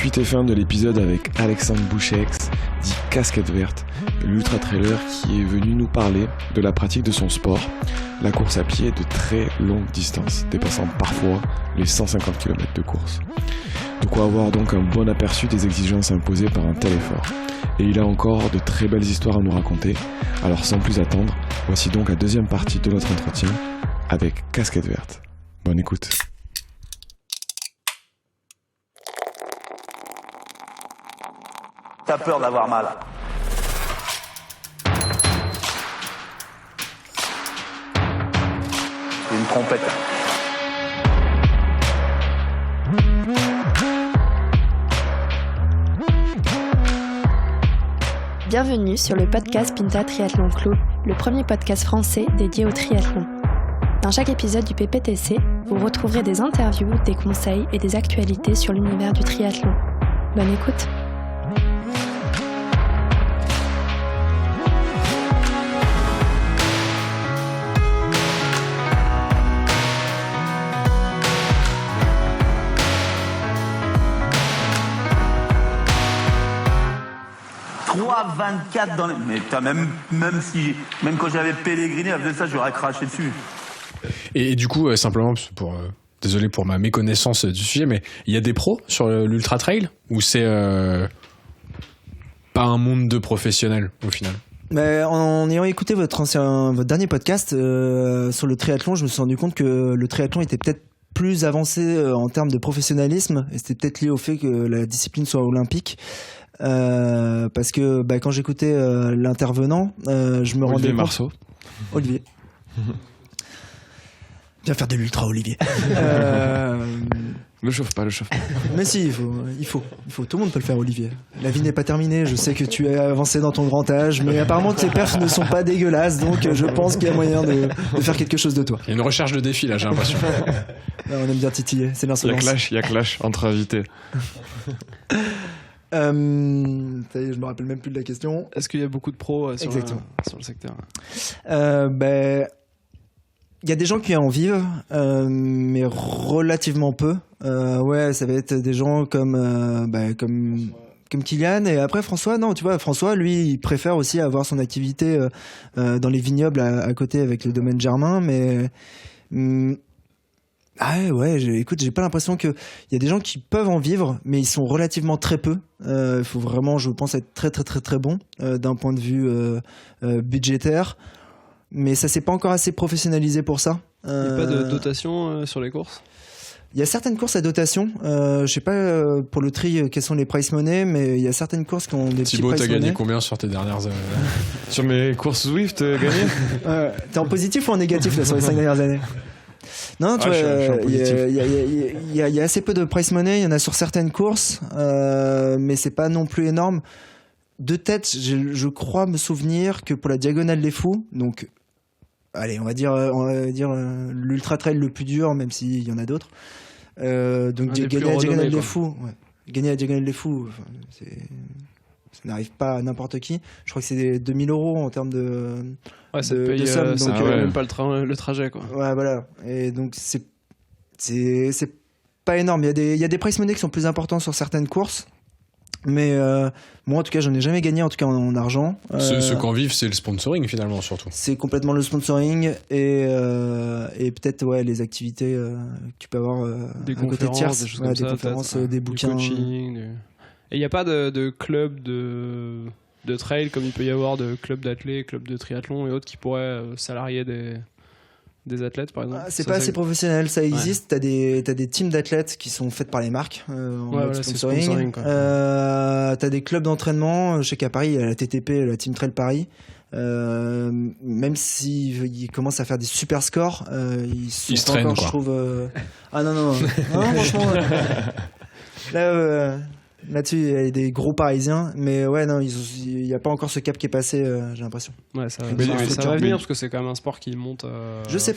Suite et fin de l'épisode avec Alexandre Bouchex, dit Casquette Verte, l'ultra-trailer qui est venu nous parler de la pratique de son sport, la course à pied de très longue distance, dépassant parfois les 150 km de course. De quoi avoir donc un bon aperçu des exigences imposées par un tel effort. Et il a encore de très belles histoires à nous raconter, alors sans plus attendre, voici donc la deuxième partie de notre entretien avec Casquette Verte. Bonne écoute. T'as peur d'avoir mal. C'est une trompette. Bienvenue sur le podcast Pinta Triathlon Club, le premier podcast français dédié au triathlon. Dans chaque épisode du PPTC, vous retrouverez des interviews, des conseils et des actualités sur l'univers du triathlon. Bonne écoute. Trois 24 dans les... Mais putain, même quand j'avais Pellegrini, à ça, j'aurais craché dessus. Et du coup, simplement pour... désolé pour ma méconnaissance du sujet, mais il y a des pros sur l'Ultra Trail ou c'est pas un monde de professionnels au final? Mais en ayant écouté votre dernier podcast sur le triathlon, je me suis rendu compte que le triathlon était peut-être plus avancé en termes de professionnalisme, et c'était peut-être lié au fait que la discipline soit olympique. Parce que quand j'écoutais l'intervenant, je me rendais compte... Marceau. Olivier. Viens faire de l'ultra, Olivier. Le chauffe pas. Mais si, il faut. Tout le monde peut le faire, Olivier. La vie n'est pas terminée. Je sais que tu es avancé dans ton grand âge, mais apparemment tes perfs ne sont pas dégueulasses, donc je pense qu'il y a moyen de faire quelque chose de toi. Il y a une recherche de défi là, j'ai l'impression. On aime bien titiller, c'est l'insolence. Il y a clash entre invités. Ça y est, je me rappelle même plus de la question. Est-ce qu'il y a beaucoup de pros sur le secteur? Il y a des gens qui en vivent, mais relativement peu. Ouais, ça va être des gens comme Kylian. Et après François, non, tu vois, François, lui, il préfère aussi avoir son activité dans les vignobles à côté avec le domaine Germain, mais... écoute, j'ai pas l'impression qu'il y a des gens qui peuvent en vivre, mais ils sont relativement très peu. Il faut vraiment, je pense, être très très très très bon d'un point de vue budgétaire. Mais ça s'est pas encore assez professionnalisé pour ça. Il n'y a pas de dotation sur les courses? Il y a certaines courses à dotation. Je sais pas pour le tri quels sont les price money, mais il y a certaines courses qui ont des petits price money. Thibaut, t'as gagné combien sur tes dernières Sur mes courses Zwift, gagné T'es en positif ou en négatif là, sur les 5 dernières années? Non, tu vois, il y a assez peu de price money. Il y en a sur certaines courses, mais c'est pas non plus énorme. De tête, je crois me souvenir que pour la Diagonale des Fous, donc, allez, on va dire l'ultra trail le plus dur, même s'il y en a d'autres. Donc gagner la Diagonale des Fous, gagner la Diagonale des Fous, ça n'arrive pas à n'importe qui. Je crois que c'est 2 000 € en termes de. Ouais, ça te paye, somme, ça donc, paye même pas le trajet, quoi. Ouais, voilà. Et donc c'est pas énorme. Il y a des price money qui sont plus importants sur certaines courses. Mais moi en tout cas j'en ai jamais gagné, en tout cas en argent. Ce qu'en vivent, c'est le sponsoring finalement, surtout. C'est complètement le sponsoring et peut-être les activités que tu peux avoir des à côté de tierces, des choses comme ça, conférences, des bouquins, du coaching, Et il n'y a pas de club de trail comme il peut y avoir de club d'athlètes, club de triathlon et autres qui pourraient salarier des athlètes, par exemple? C'est pas assez professionnel, ça existe. T'as des teams d'athlètes qui sont faites par les marques en mode sponsoring. T'as des clubs d'entraînement. Je sais qu'à Paris, il y a la TTP, la Team Trail Paris. Même s'ils commencent à faire des super scores, ils se traînent, encore, je trouve. Ah non, franchement. Là-dessus, il y a des gros Parisiens, mais ouais, non, il n'y a pas encore ce cap qui est passé, j'ai l'impression. Ouais, ça va venir parce que c'est quand même un sport qui monte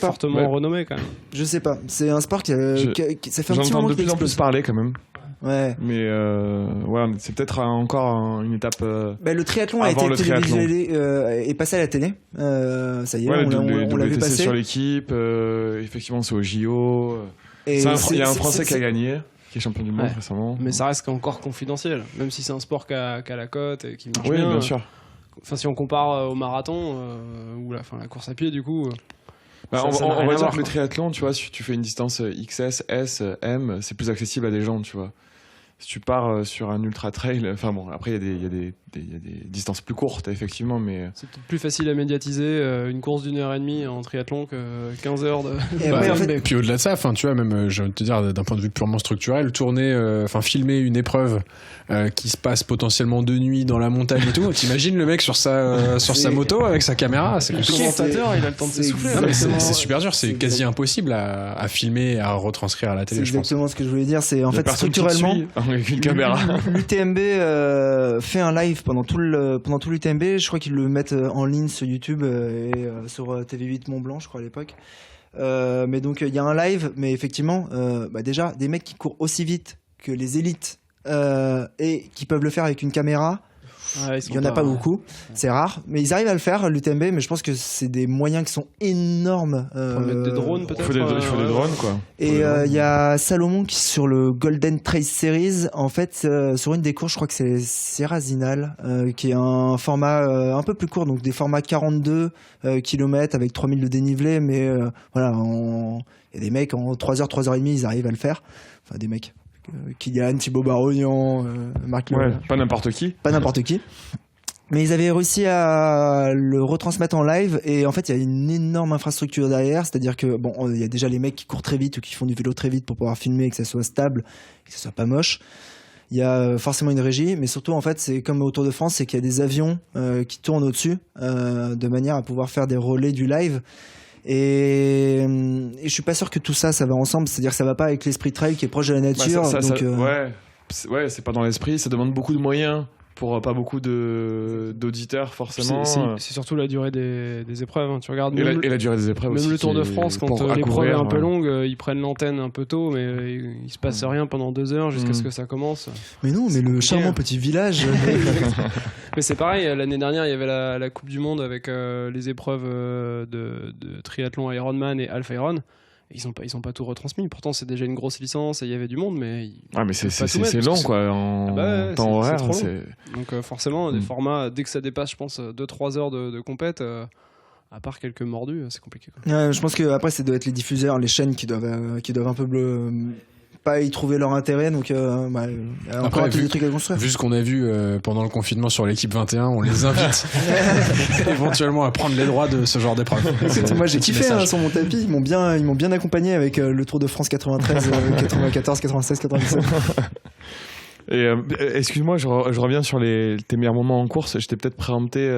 fortement renommé quand même. Je sais pas, c'est un sport ça fait un petit moment de plus en plus parler quand même. Ouais. Mais c'est peut-être encore une étape. Le triathlon a été télévisé et passé à la télé. Ça y est, on l'a vu passer. Sur l'équipe, effectivement, c'est au JO. Il y a un Français qui a gagné. qui est champion du monde récemment. Mais ça reste encore confidentiel, même si c'est un sport qui a la cote et qui marche bien. Oui, bien sûr. Enfin, si on compare au marathon ou la course à pied, du coup. On va dire que le triathlon, tu vois, si tu fais une distance XS, S, M, c'est plus accessible à des gens, tu vois. Si tu pars sur un ultra trail, enfin bon, après il y a des distances plus courtes, effectivement, mais c'est peut-être plus facile à médiatiser une course d'1h30 en triathlon que 15 heures de. Et puis au-delà de ça, enfin tu vois, même j'ai envie de te dire d'un point de vue purement structurel, filmer une épreuve qui se passe potentiellement de nuit dans la montagne et tout. T'imagines le mec sur sa moto avec sa caméra, c'est compliqué. Le commentateur, il a le temps de s'essouffler. C'est super dur, c'est quasi impossible à filmer et à retranscrire à la télé. C'est exactement ce que je voulais dire. C'est en fait structurellement. Avec une caméra. L'UTMB fait un live pendant tout l'UTMB. Je crois qu'ils le mettent en ligne sur YouTube et sur TV8 Mont Blanc, je crois à l'époque. Mais donc il y a un live, mais effectivement, déjà des mecs qui courent aussi vite que les élites et qui peuvent le faire avec une caméra. Il n'y en a pas beaucoup, c'est rare, mais ils arrivent à le faire, l'UTMB, mais je pense que c'est des moyens qui sont énormes. Faut mettre des drones peut-être. Il faut des drones, quoi. Et il y a Salomon qui sur le Golden Trace Series, en fait, sur une des courses, je crois que c'est Sierra Zinal, qui est un format un peu plus court, donc des formats 42 km avec 3000 de dénivelé, mais voilà, il y a des mecs en 3h, 3h30, ils arrivent à le faire. Enfin, des mecs. Kylian, Thibaut Barognan, Marc Lefebvre. Pas n'importe qui. Pas n'importe qui. Mais ils avaient réussi à le retransmettre en live et en fait il y a une énorme infrastructure derrière, c'est-à-dire que il y a déjà les mecs qui courent très vite ou qui font du vélo très vite pour pouvoir filmer, que ça soit stable, que ça soit pas moche. Il y a forcément une régie, mais surtout en fait c'est comme au Tour de France, c'est qu'il y a des avions qui tournent au-dessus de manière à pouvoir faire des relais du live. Et je suis pas sûr que tout ça va ensemble, c'est-à-dire que ça va pas avec l'esprit trail qui est proche de la nature. C'est pas dans l'esprit, ça demande beaucoup de moyens pour pas beaucoup d'auditeurs forcément. C'est surtout la durée des épreuves, hein. Tu regardes et la durée des épreuves même aussi, le Tour de France, quand l'épreuve est un peu longue, ils prennent l'antenne un peu tôt, mais il se passe rien pendant 2 heures jusqu'à ce que ça commence. Mais non, mais le charmant petit village. Mais c'est pareil, l'année dernière il y avait la Coupe du Monde avec les épreuves de triathlon Ironman et Half Iron. Ils ont pas tout retransmis. Pourtant, c'est déjà une grosse licence et il y avait du monde, mais c'est long, quoi, en temps horaire. Donc forcément, des formats, dès que ça dépasse, je pense, 2-3 heures de compète, à part quelques mordus, c'est compliqué, quoi. Je pense que après, ça doit être les diffuseurs, les chaînes qui doivent un peu pas y trouver leur intérêt, donc encore des trucs à construire. Vu ce qu'on a vu pendant le confinement sur l'équipe 21, on les invite éventuellement à prendre les droits de ce genre d'épreuve. Moi j'ai kiffé sur mon tapis, ils m'ont bien accompagné avec le Tour de France 93, 94, 96, 97. Et excuse-moi, je reviens sur tes meilleurs moments en course. Je t'ai peut-être préempté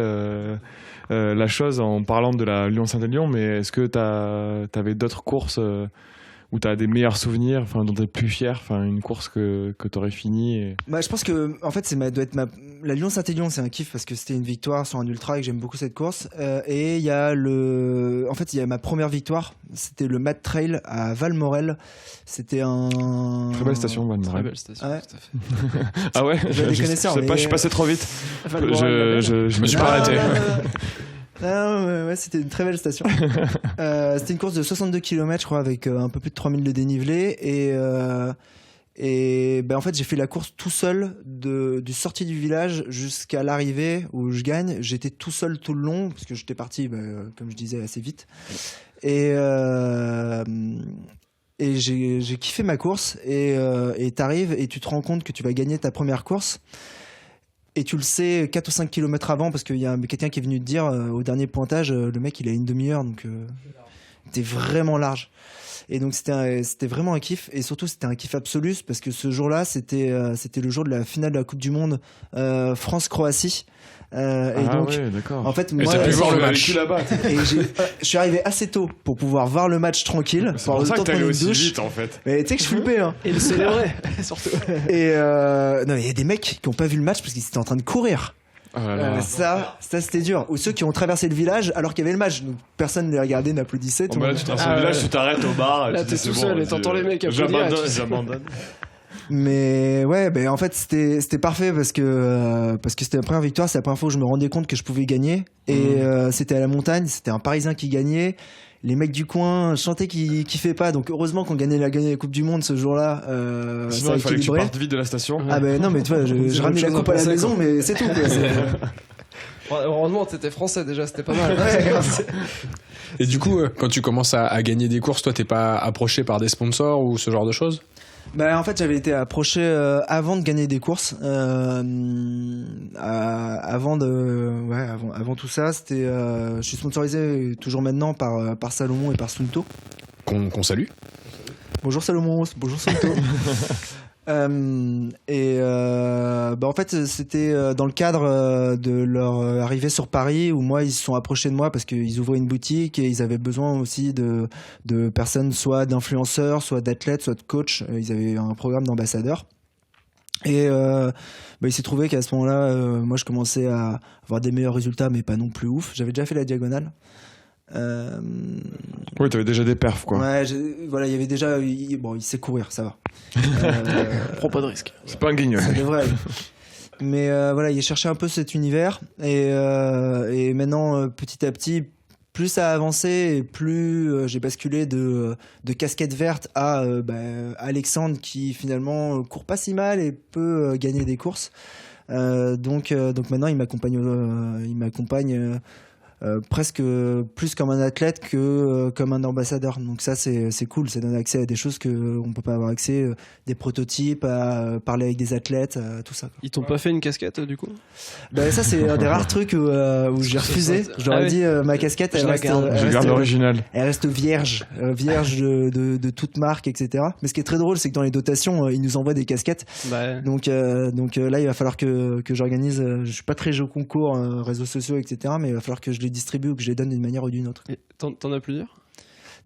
la chose en parlant de la Lyon-Saint-Élion, mais est-ce que t'avais d'autres courses où tu as des meilleurs souvenirs, dont tu es plus fier, une course que tu aurais fini je pense que en fait la Lyon-Saint-Élion, c'est un kiff parce que c'était une victoire sur un ultra et que j'aime beaucoup cette course. Et il y a ma première victoire, c'était le Mad Trail à Valmorel. C'était un très belle station, Valmorel. Très belle station, ouais. Tout à fait. Ah ouais, je suis passé trop vite. Je me suis pas arrêté. C'était une très belle station. C'était une course de 62 km, je crois, avec un peu plus de 3000 de dénivelé. Et en fait, j'ai fait la course tout seul, du sortie du village jusqu'à l'arrivée où je gagne. J'étais tout seul tout le long, parce que j'étais parti, comme je disais, assez vite. Et j'ai kiffé ma course. Et t'arrives et tu te rends compte que tu vas gagner ta première course. Et tu le sais 4 ou 5 km avant, parce qu'il y a quelqu'un qui est venu te dire au dernier pointage, le mec il a une demi-heure, donc t'es vraiment large. Et donc c'était vraiment un kiff, et surtout c'était un kiff absolu, parce que ce jour-là c'était le jour de la finale de la Coupe du Monde France-Croatie. D'accord. En fait, moi, t'as pu voir le match là-bas. Et je suis arrivé assez tôt pour pouvoir voir le match tranquille. C'est pour ça que t'allais aussi vite, en fait. Mais tu sais que je flippais, hein. Et le célébrer, surtout. Et non, il y a des mecs qui ont pas vu le match parce qu'ils étaient en train de courir. Ça c'était dur. Ou ceux qui ont traversé le village alors qu'il y avait le match, donc personne ne les regardait, n'applaudissait. Tu traverses le village, tu t'arrêtes au bar. Là t'es tout seul et t'entends les mecs applaudir. J'abandonne. Mais en fait c'était parfait parce que c'était la première victoire, c'est la première fois où je me rendais compte que je pouvais gagner. Et c'était à la montagne, c'était un Parisien qui gagnait. les mecs du coin chantaient qu'ils kiffaient pas. Donc heureusement qu'on gagnait la Coupe du Monde ce jour-là. Sinon, il fallait que tu partes vite de la station. Ah ben non, mais tu vois, je ramenais la coupe à la maison, mais c'est tout. Quoi. Heureusement, t'étais français déjà, c'était pas mal. Et du coup, quand tu commences à gagner des courses, toi, t'es pas approché par des sponsors ou ce genre de choses? Bah, en fait, j'avais été approché avant de gagner des courses. Avant tout ça, c'était. Je suis sponsorisé toujours maintenant par Salomon et par Sunto. Qu'on salue. Bonjour Salomon, bonjour Sunto. En fait, c'était dans le cadre de leur arrivée sur Paris où moi, ils se sont approchés de moi parce qu'ils ouvraient une boutique et ils avaient besoin aussi de personnes, soit d'influenceurs, soit d'athlètes, soit de coachs. Ils avaient un programme d'ambassadeurs. Et il s'est trouvé qu'à ce moment-là, moi, je commençais à avoir des meilleurs résultats, mais pas non plus ouf. J'avais déjà fait la diagonale. Oui, t'avais déjà des perfs, quoi. Ouais, il y avait déjà. Il sait courir, ça va. Prends pas de risque. C'est pas un guignol. Ça devrait aller. Mais il cherchait un peu cet univers. Et maintenant, petit à petit, plus ça a avancé et plus j'ai basculé de casquette verte à Alexandre qui finalement court pas si mal et peut gagner des courses. Donc maintenant, il m'accompagne. Presque plus comme un athlète que comme un ambassadeur. Donc ça c'est cool, ça donne accès à des choses qu'on peut pas avoir accès, des prototypes, à parler avec des athlètes, tout ça. Ils t'ont pas fait une casquette du coup? Ça c'est un des rares trucs où j'ai refusé. Je leur ai dit ma casquette elle reste l'original. Elle reste vierge de toute marque, etc. Mais ce qui est très drôle, c'est que dans les dotations ils nous envoient des casquettes. Donc là il va falloir que j'organise. Je suis pas très jeu concours, réseaux sociaux, etc. Mais il va falloir que je les distribue ou que je les donne d'une manière ou d'une autre. Et t'en as plusieurs?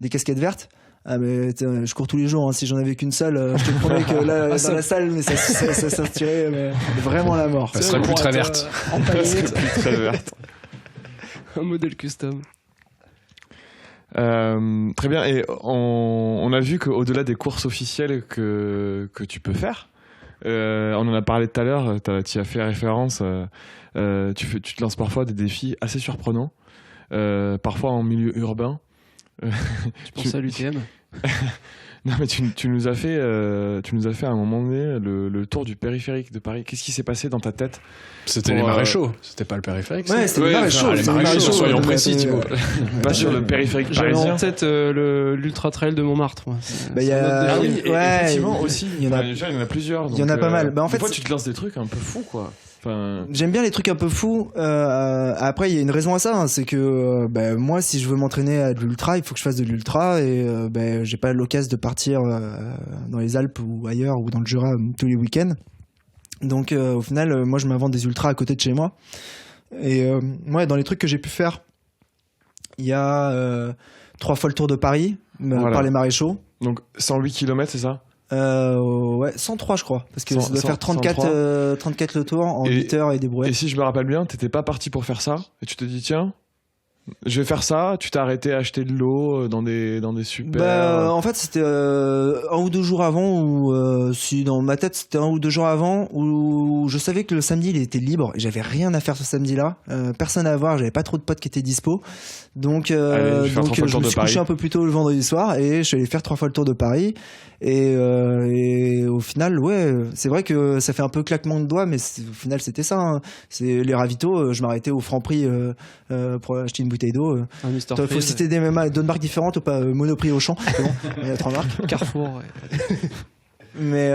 Des casquettes vertes? Ah mais je cours tous les jours, hein. Si j'en avais qu'une seule, je te promets que là dans la salle, mais ça sortirait vraiment la mort. Ça serait plus très verte. Très verte. Un modèle custom. Très bien. Et on a vu qu'au-delà des courses officielles que tu peux faire, on en a parlé tout à l'heure, tu as fait référence, tu te lances parfois des défis assez surprenants, parfois en milieu urbain. Tu penses à l'UTM? Non mais tu nous as fait à un moment donné le tour du périphérique de Paris. Qu'est-ce qui s'est passé dans ta tête? C'était les maréchaux, c'était pas le périphérique. Ouais, c'était les maréchaux. Les maréchaux, soyons précis, Thibaut. Pas sur le périphérique J'avais parisien. en tête l'Ultra Trail de Montmartre. Moi. Effectivement aussi. Il y en a plusieurs. Il y en a pas mal. En fait, des fois tu te lances des trucs un peu fous, quoi. J'aime bien les trucs un peu fous. Après, il y a une raison à ça, hein, c'est que moi, si je veux m'entraîner à de l'ultra, il faut que je fasse de l'ultra et j'ai pas l'occasion de partir dans les Alpes ou ailleurs ou dans le Jura tous les week-ends. Donc, au final, moi, je m'invente des ultras à côté de chez moi. Et moi, dans les trucs que j'ai pu faire, il y a 3 fois le Tour de Paris par les maréchaux. Donc 108 km, c'est ça? 103 je crois, parce que ça doit faire 34 le tour en 8 heures et des brouettes. Et si je me rappelle bien, t'étais pas parti pour faire ça et tu te dis tiens, je vais faire ça, tu t'es arrêté à acheter de l'eau dans des super... en fait c'était 1 ou 2 jours avant, ou si dans ma tête c'était 1 ou 2 jours avant, où je savais que le samedi il était libre et j'avais rien à faire ce samedi là, personne à voir, j'avais pas trop de potes qui étaient dispo, donc je me suis couché un peu plus tôt le vendredi soir et je suis allé faire 3 fois le tour de Paris. Et au final, c'est vrai que ça fait un peu claquement de doigts, mais au final c'était ça, hein. C'est les ravitaux, je m'arrêtais au Franprix pour acheter une bouteille d'eau. Il faut citer d'autres marques différentes ou pas? Monoprix, Auchan, c'est bon, il y a 3 marques. Carrefour, ouais. Mais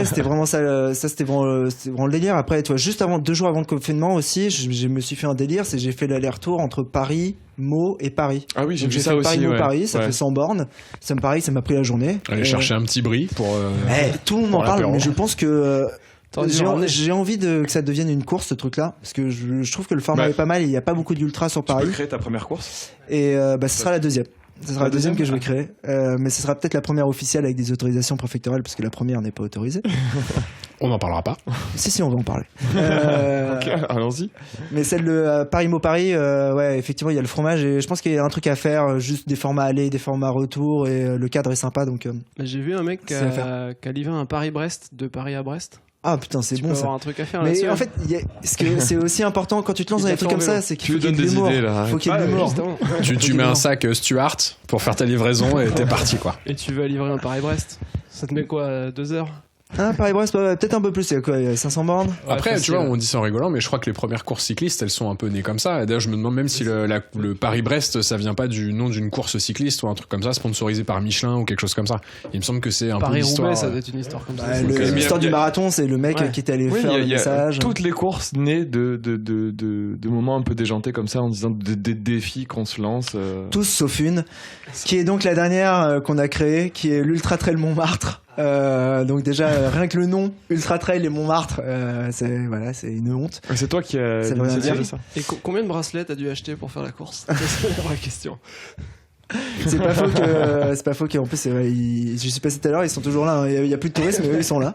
c'était vraiment ça, c'était vraiment le délire. Après, tu vois, juste 2 jours avant le confinement aussi, je me suis fait un délire, c'est j'ai fait l'aller-retour entre Paris, Meaux et Paris. Ah oui, j'ai vu fait ça aussi. Paris, Meaux, Paris, ça fait 100 bornes. Ça m'a pris la journée. Aller chercher un petit bris pour. Tout le monde en parle, mais je pense que j'ai envie que ça devienne une course, ce truc-là, parce que je trouve que le format est pas mal. Il n'y a pas beaucoup d'ultra sur Paris. Tu peux créer ta première course. Et ce sera la deuxième. Ce sera la deuxième que je vais créer, mais ce sera peut-être la première officielle avec des autorisations préfectorales, parce que la première n'est pas autorisée. On n'en parlera pas. Si, on va en parler. Ok, allons-y. Mais celle de Paris-Meaux-Paris, effectivement, il y a le fromage et je pense qu'il y a un truc à faire, juste des formats aller, des formats retour, et le cadre est sympa. Donc, j'ai vu un mec qui a livré un Paris-Brest de Paris à Brest. Ah putain, c'est Tu bon peux ça. avoir un truc à faire Mais là-dessus. en fait, c'est aussi important quand tu te lances dans des trucs comme ça, c'est qu'il faut qu'il y ait de des l'humour. idées, là. Faut qu'il y ait de l'humour. justement. Tu mets un sac Stuart pour faire ta livraison et t'es parti quoi. Et tu vas livrer un Paris-Brest. Ça te met quoi, 2 heures? Ah, Paris-Brest, peut-être un peu plus, il y a quoi, il y a 500 bornes. Après, facile. tu vois, on dit ça en rigolant, mais je crois que les premières courses cyclistes, elles sont un peu nées comme ça. Et d'ailleurs, je me demande même si le Paris-Brest, ça vient pas du nom d'une course cycliste ou un truc comme ça, sponsorisé par Michelin ou quelque chose comme ça. Il me semble que c'est un peu l'histoire. Paris-Roubaix, ça doit être une histoire comme ça. L'histoire du marathon, c'est le mec Ouais. qui est allé Oui, faire le il y a message. toutes les courses nées de moments un peu déjantés comme ça en disant des défis qu'on se lance. Tous sauf une, qui est donc la dernière qu'on a créée, qui est l'Ultra Trail Montmartre. Donc déjà, rien que le nom, Ultra Trail et Montmartre, c'est une honte. C'est toi qui as Ça veut rien initié dire. ça. Et combien de bracelets t'as dû acheter pour faire la course? C'est la vraie question. C'est pas faux qu'en plus, c'est vrai, je suis passé tout à l'heure, ils sont toujours là. Il y a plus de touristes, mais eux, ils sont là.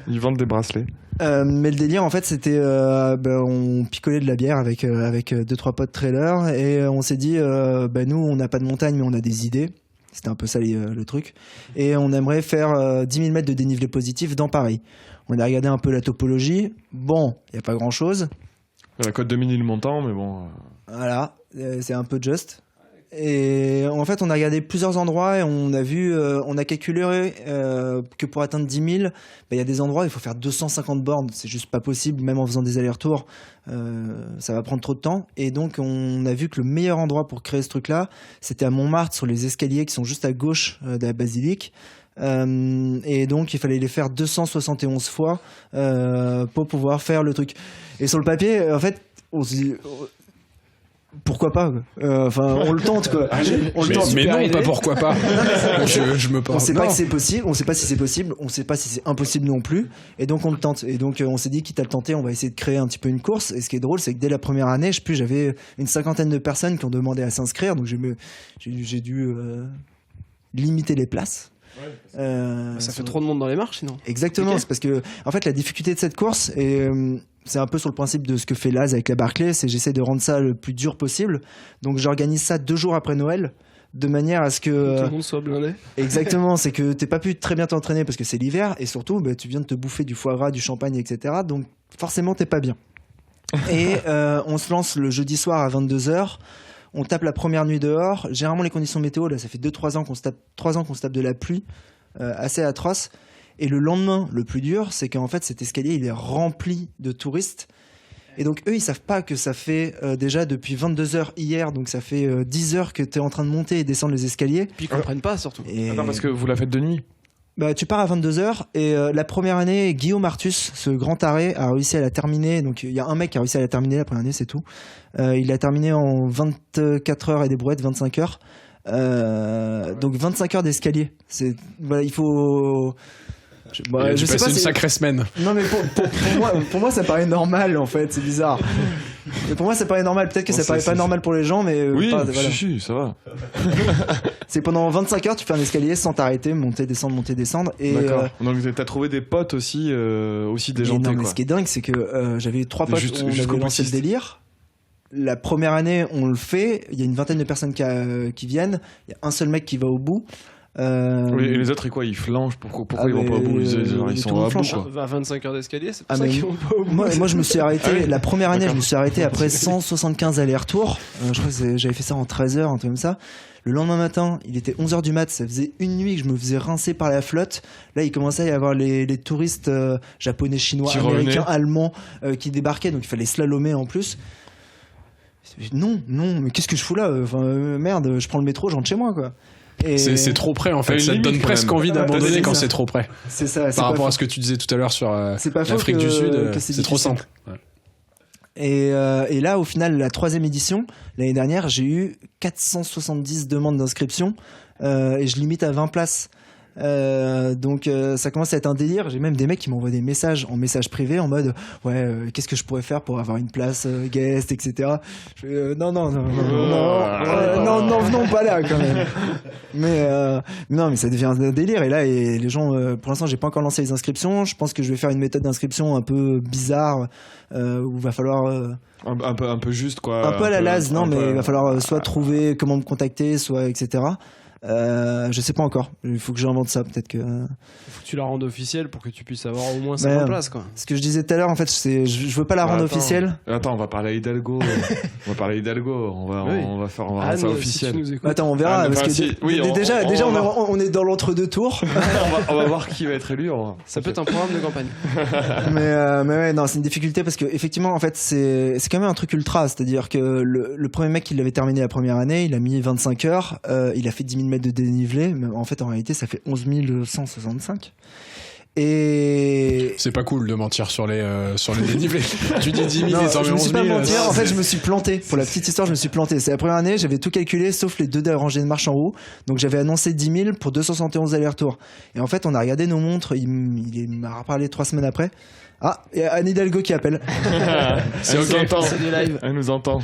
Ils vendent des bracelets. Mais le délire, en fait, c'était, on picolait de la bière avec 2-3 potes trailers et on s'est dit, nous, on n'a pas de montagne, mais on a des idées. C'était un peu ça le truc. Et on aimerait faire 10 000 mètres de dénivelé positif dans Paris. On a regardé un peu la topologie. Bon, il n'y a pas grand-chose. La côte de Ménilmontant, mais bon. Voilà, c'est un peu juste. Et en fait, on a regardé plusieurs endroits et on a calculé que pour atteindre 10 000, il y a des endroits où il faut faire 250 bornes. C'est juste pas possible, même en faisant des allers-retours. Ça va prendre trop de temps. Et donc, on a vu que le meilleur endroit pour créer ce truc-là, c'était à Montmartre, sur les escaliers qui sont juste à gauche de la basilique. Et donc, il fallait les faire 271 fois pour pouvoir faire le truc. Et sur le papier, en fait, on se dit... Pourquoi pas on le tente quoi. On le tente. Mais non, pas pourquoi pas. Je me On pense. sait pas que c'est possible, on sait pas si c'est possible, on sait pas si c'est impossible non plus, et donc on le tente. Et donc on s'est dit quitte à le tenter, on va essayer de créer un petit peu une course. Et ce qui est drôle, c'est que dès la première année, j'avais une 50aine de personnes qui ont demandé à s'inscrire, donc j'ai dû limiter les places. Ça fait trop de monde dans les marches sinon. Exactement, Okay. c'est parce que en fait la difficulté de cette course, et c'est un peu sur le principe de ce que fait Laz avec la Barclay, c'est j'essaie de rendre ça le plus dur possible. Donc j'organise ça 2 jours après Noël, de manière à ce que Tout le monde soit blindé. exactement, c'est que t'es pas pu très bien t'entraîner parce que c'est l'hiver, et surtout tu viens de te bouffer du foie gras, du champagne, etc. Donc forcément t'es pas bien. Et on se lance le jeudi soir à 22h. On tape la première nuit dehors. Généralement, les conditions météo, là, ça fait 3 ans qu'on se tape de la pluie assez atroce. Et le lendemain, le plus dur, c'est qu'en fait, cet escalier, il est rempli de touristes. Et donc, eux, ils savent pas que ça fait déjà depuis 22h hier, donc ça fait 10 heures que tu es en train de monter et descendre les escaliers. Puis ils comprennent pas surtout. Et Attends, parce que vous la faites de nuit. tu pars à 22h et la première année, Guillaume Artus, ce grand taré, a réussi à la terminer. Donc il y a un mec qui a réussi à la terminer la première année, c'est tout. Il l'a terminé en 24 heures et des brouettes, 25 heures. Donc 25 heures d'escalier. Il faut... Je sais pas, c'est une sacrée semaine. Non mais pour moi ça paraît normal en fait, c'est bizarre. Mais pour moi ça paraît normal, peut-être que ça paraît pas normal pour les gens, mais Oui, voilà. si, ça va. C'est pendant 25 heures tu fais un escalier sans t'arrêter, monter, descendre. Et D'accord. Donc t'as trouvé des potes aussi déjantés, non, mais quoi. ce qui est dingue, c'est que j'avais 3 potes où on jusqu'au avait lancé le boutiste. délire. La première année, on le fait. Il y a une vingtaine de personnes qui viennent. Il y a un seul mec qui va au bout. Oui, et les autres, ils flanchent. Pourquoi ils vont pas au bout? Ils sont à bout, quoi. À 25 heures d'escalier, c'est pour ça mais qu'ils vont pas au bout. moi, je me suis arrêté. Ah oui. La première année, D'accord. je me suis arrêté après 175 allers-retours. Je crois que j'avais fait ça en 13 heures, un truc comme ça. Le lendemain matin, il était 11h du mat, ça faisait une nuit que je me faisais rincer par la flotte. Là, il commençait à y avoir les touristes japonais, chinois, Qui américains, revenaient. allemands qui débarquaient, donc il fallait slalomer en plus. Non, mais qu'est-ce que je fous là? Merde, je prends le métro, je rentre chez moi, quoi. Et C'est trop près en fait, Une ça te limite, donne quand presque même. envie d'abandonner c'est quand ça. c'est trop près. c'est ça. c'est Par pas rapport faux. à ce que tu disais tout à l'heure sur C'est pas faux l'Afrique que- du Sud, que c'est c'est trop difficile. simple. Ouais. Et là, au final, la 3e édition, l'année dernière, j'ai eu 470 demandes d'inscription et je limite à 20 places. Donc ça commence à être un délire. J'ai même des mecs qui m'envoient des messages en message privé en mode qu'est-ce que je pourrais faire pour avoir une place guest, etc. Je fais, non, venons pas là quand même. Mais ça devient un délire. Et là, les gens, pour l'instant, j'ai pas encore lancé les inscriptions. Je pense que je vais faire une méthode d'inscription un peu bizarre où va falloir Un peu juste, quoi. un peu à la Laz, non, un mais peu- il va falloir soit trouver comment me contacter, soit etc. Je sais pas encore. Il faut que j'invente ça, peut-être que. Faut que tu la rendes officielle pour que tu puisses avoir au moins 50 places, quoi. Ce que je disais tout à l'heure, en fait, je veux pas la rendre officielle. Attends, on va parler à Hidalgo. On va faire ça officiel. Attends, on verra. Parce que déjà, on est dans l'entre-deux tours. On va voir qui va être élu. Ça peut être un programme de campagne. mais ouais, non, c'est une difficulté parce que effectivement, en fait, c'est quand même un truc ultra. C'est-à-dire que le premier mec qui l'avait terminé la première année, il a mis 25 heures, il a fait 10 000 mètres de dénivelé, mais en fait, en réalité, ça fait 11 165. Et c'est pas cool de mentir sur les dénivelés. Tu dis 10 000 et t'en mets 11 000. Je me suis pas mentir. En fait, je me suis planté. Pour la petite histoire, je me suis planté. C'est la première année, j'avais tout calculé sauf les 2 rangées de marche en haut. Donc j'avais annoncé 10 000 pour 271 allers-retours. Et en fait, on a regardé nos montres. Il m'a reparlé 3 semaines après. Ah, il y a Anne Hidalgo qui appelle. C'est ok. C'est du live. Elle nous entend.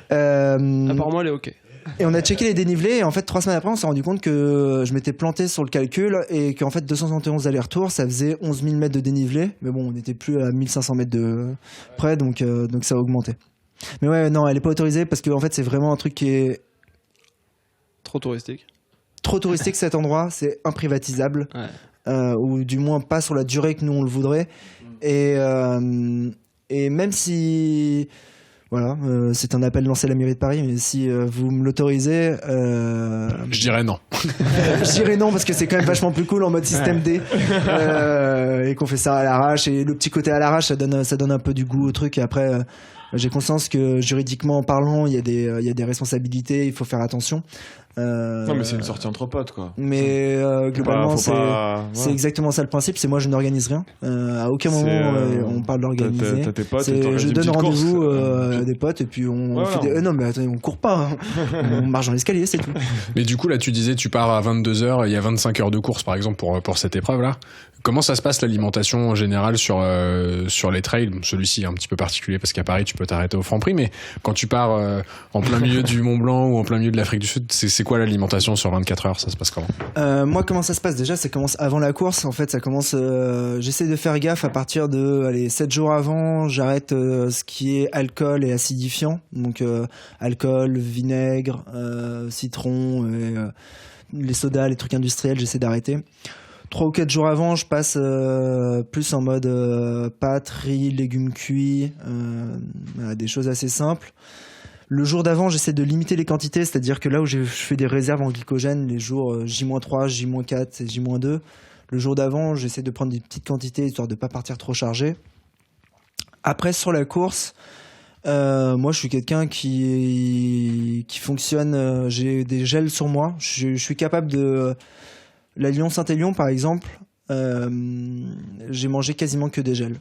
Apparemment, elle est ok. Et on a checké les dénivelés et en fait 3 semaines après on s'est rendu compte que je m'étais planté sur le calcul et qu'en fait 271 allers-retours ça faisait 11 000 mètres de dénivelé, mais bon on n'était plus à 1500 mètres de près, donc ça a augmenté. Mais ouais, non, elle est pas autorisée parce que en fait c'est vraiment un truc qui est trop touristique cet endroit, c'est imprivatisable. Ou du moins pas sur la durée que nous on le voudrait. Et même si voilà, c'est un appel lancé à la mairie de Paris, mais si vous me l'autorisez... Je dirais non. Je dirais non, parce que c'est quand même vachement plus cool en mode système D, et qu'on fait ça à l'arrache, et le petit côté à l'arrache, ça donne un peu du goût au truc, et après... j'ai conscience que juridiquement parlant, il y a des responsabilités, il faut faire attention. Non, mais c'est une sortie entre potes, quoi. Mais globalement, c'est exactement ça le principe. C'est moi, je n'organise rien. À aucun moment, on parle d'organiser. T'as tes potes, je donne rendez-vous à des potes et puis on fait des... non, mais attendez, on court pas. On marche dans l'escalier, c'est tout. Mais du coup, là, tu disais, tu pars à 22h, il y a 25 heures de course, par exemple, pour cette épreuve-là. Comment ça se passe l'alimentation en général sur les trails? Celui-ci est un petit peu particulier parce qu'à Paris tu peux t'arrêter au Franprix, mais quand tu pars en plein milieu du Mont Blanc ou en plein milieu de l'Afrique du Sud, c'est quoi l'alimentation sur 24 heures? Ça se passe comment? Moi, comment ça se passe? Déjà, ça commence avant la course. En fait, ça commence. J'essaie de faire gaffe à partir de 7 jours avant. J'arrête ce qui est alcool et acidifiant. Donc alcool, vinaigre, citron, les sodas, les trucs industriels. J'essaie d'arrêter. 3 ou 4 jours avant, je passe plus en mode pâtes, riz, légumes cuits, des choses assez simples. Le jour d'avant, j'essaie de limiter les quantités, c'est-à-dire que là où je fais des réserves en glycogène, les jours J-3, J-4 et J-2, le jour d'avant, j'essaie de prendre des petites quantités histoire de ne pas partir trop chargé. Après, sur la course, moi je suis quelqu'un qui fonctionne, j'ai des gels sur moi, je suis capable de... La Lyon-Saint-Élion, par exemple, j'ai mangé quasiment que des gels.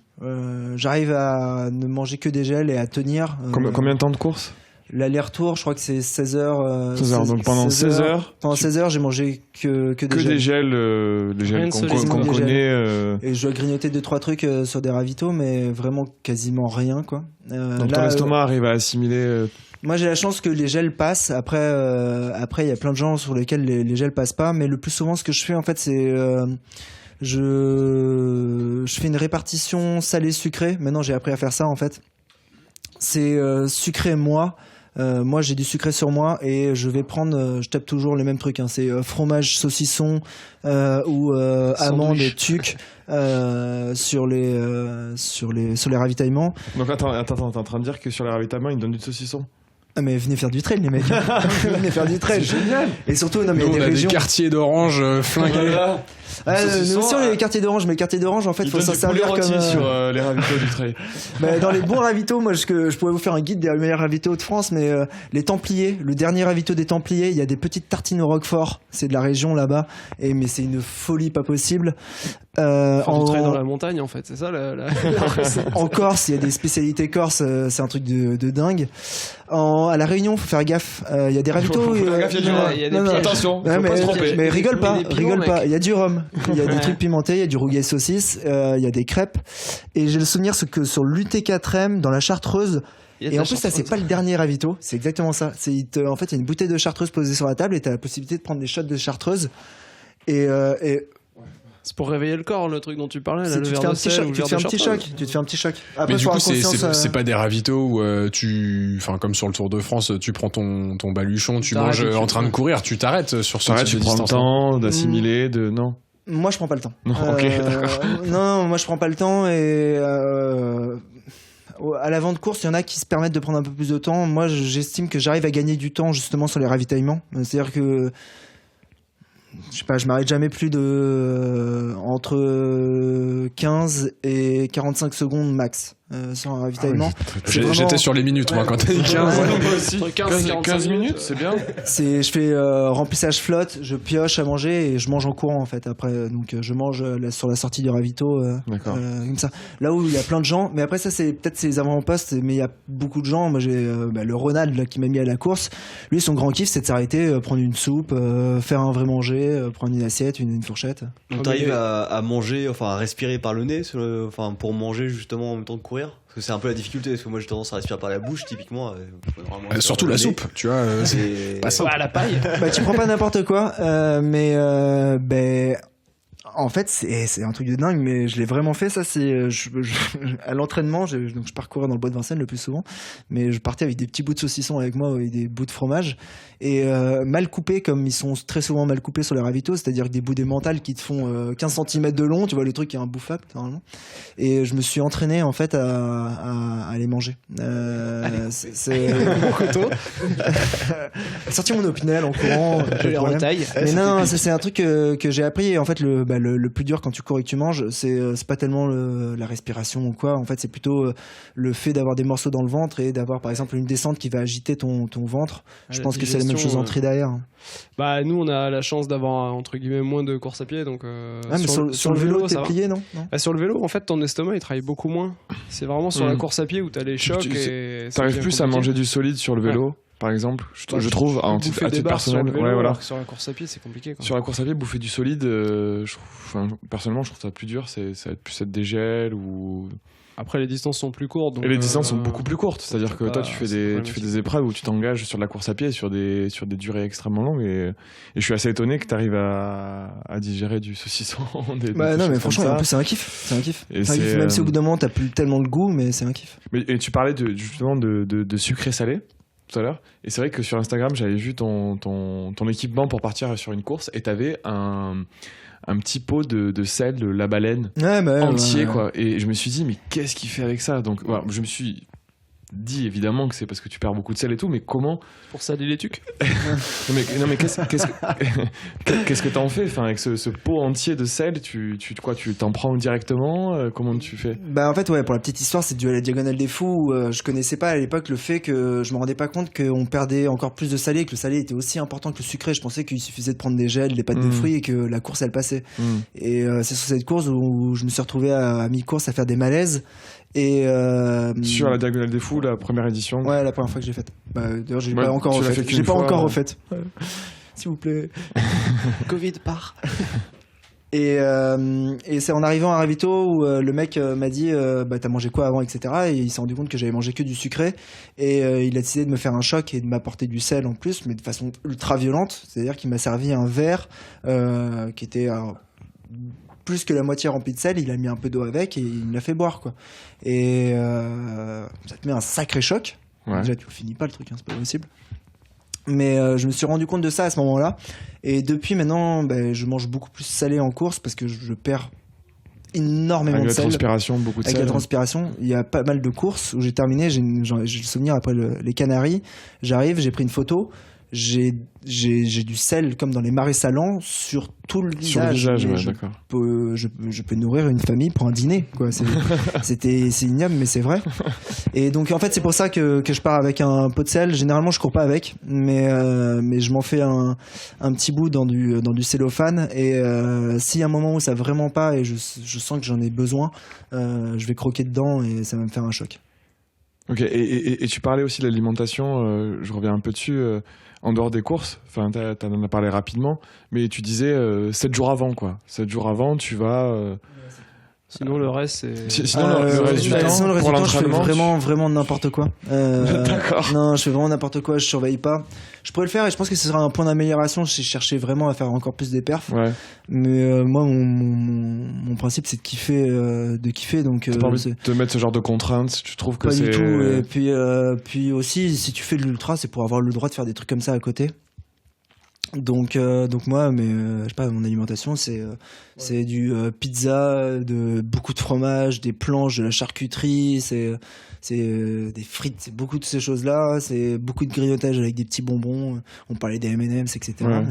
J'arrive à ne manger que des gels et à tenir. Combien de temps de course? L'aller-retour, je crois que c'est 16 heures. 16 heures, donc pendant 16 heures. Pendant 16 heures, j'ai mangé que des gels. Des gels, les gels qu'on connaît. Et je dois grignoter 2-3 trucs sur des ravitaux, mais vraiment quasiment rien, quoi. Donc ton estomac arrive à assimiler... Moi, j'ai la chance que les gels passent. Après, il y a plein de gens sur lesquels les gels passent pas. Mais le plus souvent, ce que je fais, en fait, c'est je fais une répartition salé-sucré. Maintenant, j'ai appris à faire ça, en fait. C'est sucré moi. Moi, j'ai du sucré sur moi et je vais prendre. Je tape toujours les mêmes trucs. Hein. C'est fromage, saucisson ou amandes et tuc sur les ravitaillements. Donc attends, t'es en train de dire que sur les ravitaillements, ils me donnent du saucisson? Ah mais venez faire du trail les mecs. Venez faire du trail. C'est génial. Et surtout non mais nous, il y a des régions... des quartiers d'orange flingués. Nous aussi on a les quartiers d'orange, mais les quartiers d'orange en fait il faut s'en servir comme sur les ravitaux du trail. Dans les bons ravitaux, moi je pourrais vous faire un guide des meilleurs ravitaux de France, mais les Templiers, le dernier ravito des Templiers, il y a des petites tartines au Roquefort, c'est de la région là-bas, mais c'est une folie pas possible. En trail dans la montagne en fait, c'est ça En Corse, il y a des spécialités corse, c'est un truc de dingue. À la Réunion, faut faire gaffe. Il y a des ravitaux. Il y a des attention, faut pas se tromper. Mais rigole pas. Il y a du rhum, il y a des trucs pimentés, il y a du rougail saucisse, il y a des crêpes. Et j'ai le souvenir que sur l'UT4M, dans la Chartreuse. Et en plus, ça, c'est pas le dernier ravito, c'est exactement ça. En fait, il y a une bouteille de Chartreuse posée sur la table et t'as la possibilité de prendre des shots de Chartreuse. Et C'est pour réveiller le corps, le truc dont tu parlais. Là, Tu te fais un petit choc. Tu te fais un petit choc. Après, Mais du coup, conscience, c'est pas des ravitaux où comme sur le Tour de France, tu prends ton baluchon, tu manges en train de courir, tu t'arrêtes sur ce type tu de prends le distance. temps d'assimiler, non. Moi, je prends pas le temps. Non, ok, d'accord. Non, moi, je prends pas le temps et à l'avant de course, il y en a qui se permettent de prendre un peu plus de temps. Moi, j'estime que j'arrive à gagner du temps justement sur les ravitaillements. C'est-à-dire que je sais pas, je m'arrête jamais plus de entre 15 et 45 secondes max sur un ravitaillement. J'étais sur les minutes, moi, quand t'as dit 15. Moi aussi. 15 minutes, c'est bien. Je fais remplissage flotte, je pioche à manger et je mange en courant en fait après. Donc je mange sur la sortie du ravito comme ça. Là où il y a plein de gens, mais après ça c'est peut-être c'est les avant-postes, mais il y a beaucoup de gens. Moi j'ai le Ronald là, qui m'a mis à la course. Lui son grand kiff c'est de s'arrêter, prendre une soupe, faire un vrai manger, prendre une assiette, une fourchette. Donc t'arrives à manger, enfin à respirer par le nez, pour manger justement en même temps que courir. Parce que c'est un peu la difficulté, parce que moi j'ai tendance à respirer par la bouche typiquement. Surtout la soupe, tu vois. C'est pas ça à la paille. Tu prends pas n'importe quoi, mais en fait c'est un truc de dingue, mais je l'ai vraiment fait ça. C'est à l'entraînement, donc je parcourais dans le bois de Vincennes le plus souvent, mais je partais avec des petits bouts de saucisson avec moi et des bouts de fromage et mal coupés comme ils sont très souvent mal coupés sur les ravitaux, c'est-à-dire que des bouts d'émental qui te font 15 cm de long, tu vois le truc qui est imbouffable normalement. Et je me suis entraîné en fait à les manger. C'est mon couteau. Sorti mon opinel en courant. En taille. Mais non, c'est un truc que j'ai appris. En fait, le plus dur quand tu cours et que tu manges, c'est pas tellement la respiration ou quoi. En fait, c'est plutôt le fait d'avoir des morceaux dans le ventre et d'avoir par exemple une descente qui va agiter ton ventre. Je pense que c'est la même chose en tri derrière. Bah nous on a la chance d'avoir entre guillemets moins de course à pied donc mais sur le vélo t'es plié non sur le vélo en fait ton estomac il travaille beaucoup moins. C'est vraiment sur la course à pied où t'as les chocs et t'arrives plus à manger du solide sur le vélo. Par exemple, je trouve à titre personnel, sur la course à pied c'est compliqué quoi. Sur la course à pied, bouffer du solide, personnellement je trouve ça plus dur, ça va être plus être des gels ou. Après les distances sont plus courtes. Donc et les distances sont beaucoup plus courtes, c'est-à-dire que toi tu fais des épreuves où tu t'engages sur de la course à pied sur des durées extrêmement longues et je suis assez étonné que tu arrives à digérer du saucisson. Non mais franchement en plus c'est un kiff, même si au bout d'un moment t'as plus tellement le goût, mais c'est un kiff. Et tu parlais justement de sucré salé tout à l'heure, et c'est vrai que sur Instagram j'avais vu ton équipement pour partir sur une course et t'avais un petit pot de sel de la baleine entier quoi, et je me suis dit mais qu'est-ce qu'il fait avec ça, donc voilà, je me suis dit évidemment que c'est parce que tu perds beaucoup de sel et tout, mais comment pour saler les tucs. non mais qu'est-ce que t'en fais, enfin avec ce pot entier de sel, tu t'en prends directement, comment tu fais? En fait pour la petite histoire c'est dû à la Diagonale des Fous, je connaissais pas à l'époque le fait que je me rendais pas compte qu'on perdait encore plus de salé, que le salé était aussi important que le sucré. Je pensais qu'il suffisait de prendre des gels, des pâtes de fruits et que la course elle passait. Et c'est sur cette course où je me suis retrouvé à mi-course à faire des malaises. Et sur la Diagonale des Fous, la première édition. Ouais, la première fois que j'ai faite. D'ailleurs, j'ai pas encore refait. J'ai pas encore refaite. S'il vous plaît. Covid part. Et c'est en arrivant à Ravito où le mec m'a dit t'as mangé quoi avant, etc. Et il s'est rendu compte que j'avais mangé que du sucré. Et il a décidé de me faire un choc et de m'apporter du sel en plus, mais de façon ultra violente. C'est-à-dire qu'il m'a servi un verre qui était plus que la moitié rempli de sel, il a mis un peu d'eau avec et il me l'a fait boire quoi. Et ça te met un sacré choc. Déjà tu finis pas le truc, c'est pas possible. Mais je me suis rendu compte de ça à ce moment-là. Et depuis maintenant, je mange beaucoup plus salé en course parce que je perds énormément de sel. Avec la transpiration, beaucoup de sel. Avec la transpiration, il y a pas mal de courses où j'ai terminé. J'ai le souvenir après les Canaries. J'arrive, j'ai pris une photo. J'ai du sel comme dans les marais salants sur tout le visage. Sur le visage, d'accord. Je peux nourrir une famille pour un dîner, quoi. C'est ignoble, mais c'est vrai. Et donc, en fait, c'est pour ça que je pars avec un pot de sel. Généralement, je cours pas avec, mais je m'en fais un petit bout dans du cellophane. Et s'il y a un moment où ça vraiment pas et je sens que j'en ai besoin, je vais croquer dedans et ça va me faire un choc. Ok, et tu parlais aussi de l'alimentation, je reviens un peu dessus, en dehors des courses, enfin t'en as parlé rapidement, mais tu disais 7 jours avant quoi. 7 jours avant, tu vas Sinon, le reste, c'est. Sinon, le reste du temps, sinon, le reste pour du temps, je fais l'entraînement, vraiment n'importe quoi. D'accord. Non, je fais vraiment n'importe quoi, je surveille pas. Je pourrais le faire et je pense que ce sera un point d'amélioration si je cherchais vraiment à faire encore plus des perfs. Ouais. Mais moi, mon principe, c'est de kiffer. Donc, T'as pas envie de te mettre ce genre de contraintes, tu trouves que pas c'est. du tout. Et puis aussi, si tu fais de l'ultra, c'est pour avoir le droit de faire des trucs comme ça à côté. Donc moi, je sais pas, mon alimentation, c'est du pizza, de beaucoup de fromage, des planches, de la charcuterie, c'est des frites, c'est beaucoup de ces choses-là, c'est beaucoup de grignotage avec des petits bonbons. On parlait des M&M's, etc. Ouais.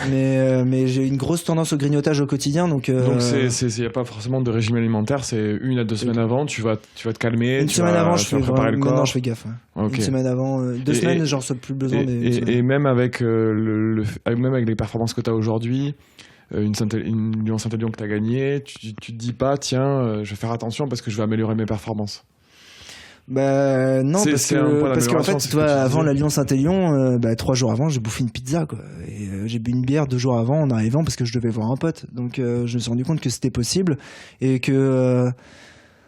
Mais j'ai une grosse tendance au grignotage au quotidien, donc y a pas forcément de régime alimentaire, c'est 1 à 2 semaines avant, tu vas te calmer, une semaine avant, tu vas préparer le corps. Maintenant, je fais gaffe. Ouais. Okay. Une semaine avant, 2 semaines, j'en reçois plus besoin. Et même avec même avec les performances que tu as aujourd'hui, une Lyon Saint-Élion que tu as gagné, tu te dis pas tiens, je vais faire attention parce que je vais améliorer mes performances. Bah non, parce qu'en fait, toi, avant la Lyon Saint-Élion, 3 jours avant, j'ai bouffé une pizza, quoi. Et j'ai bu une bière 2 jours avant en arrivant parce que je devais voir un pote. Donc je me suis rendu compte que c'était possible et que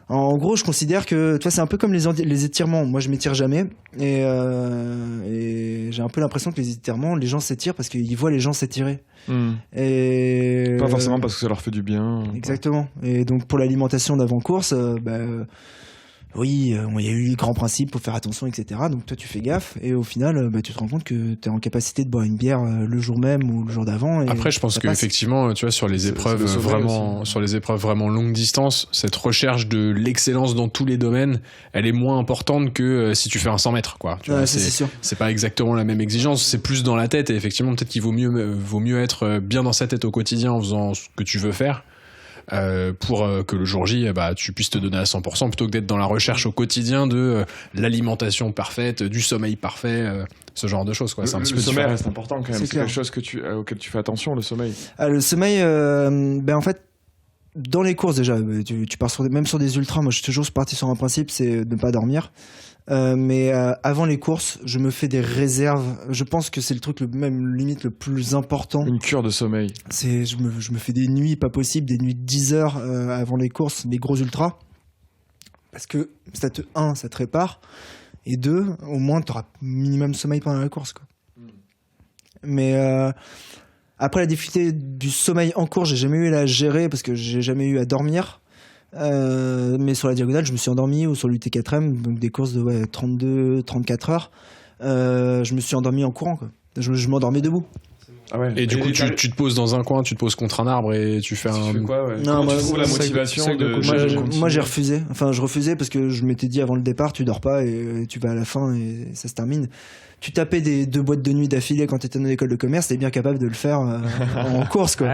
en gros, je considère que toi, c'est un peu comme les étirements. Moi, je m'étire jamais et j'ai un peu l'impression que les étirements, les gens s'étirent parce qu'ils voient les gens s'étirer. Et pas forcément parce que ça leur fait du bien. Exactement. Et donc pour l'alimentation d'avant-course, oui, il y a eu les grands principes pour faire attention, etc. Donc toi, tu fais gaffe et au final, tu te rends compte que tu es en capacité de boire une bière le jour même ou le jour d'avant. Après, je pense qu'effectivement, tu vois, sur les épreuves vraiment longue distance, cette recherche de l'excellence dans tous les domaines, elle est moins importante que si tu fais un 100 mètres, quoi. Tu vois, c'est sûr. C'est pas exactement la même exigence, c'est plus dans la tête et effectivement, peut-être qu'il vaut mieux être bien dans sa tête au quotidien en faisant ce que tu veux faire. Pour que le jour J, tu puisses te donner à 100% plutôt que d'être dans la recherche au quotidien de l'alimentation parfaite, du sommeil parfait, ce genre de choses, quoi. C'est un petit peu sommeil différent. reste important quand même. C'est quelque chose auquel tu fais attention, le sommeil. Le sommeil, en fait, dans les courses déjà, tu pars même sur des ultras. Moi, je suis toujours parti sur un principe, c'est de ne pas dormir. Mais avant les courses, je me fais des réserves. Je pense que c'est le truc même limite le plus important. Une cure de sommeil. Je me fais des nuits pas possibles, des nuits de 10 heures avant les courses, les gros ultras. Parce que ça te répare. Et 2, au moins tu auras minimum sommeil pendant la course, quoi. Mais après la difficulté du sommeil en course, j'ai jamais eu à la gérer parce que j'ai jamais eu à dormir. Mais sur la diagonale, je me suis endormi, ou sur l'UT4M, donc des courses de 32-34 heures, je me suis endormi en courant, quoi. Je m'endormais debout. Ah ouais. Et du coup, tu te poses dans un coin, tu te poses contre un arbre et tu fais tu fais quoi, ouais. Non, tu trouves la motivation moi j'ai refusé. Enfin, je refusais parce que je m'étais dit avant le départ, tu dors pas et tu vas à la fin et ça se termine. Tu tapais 2 boîtes de nuit d'affilée quand tu étais dans l'école de commerce, t'es bien capable de le faire en course, quoi.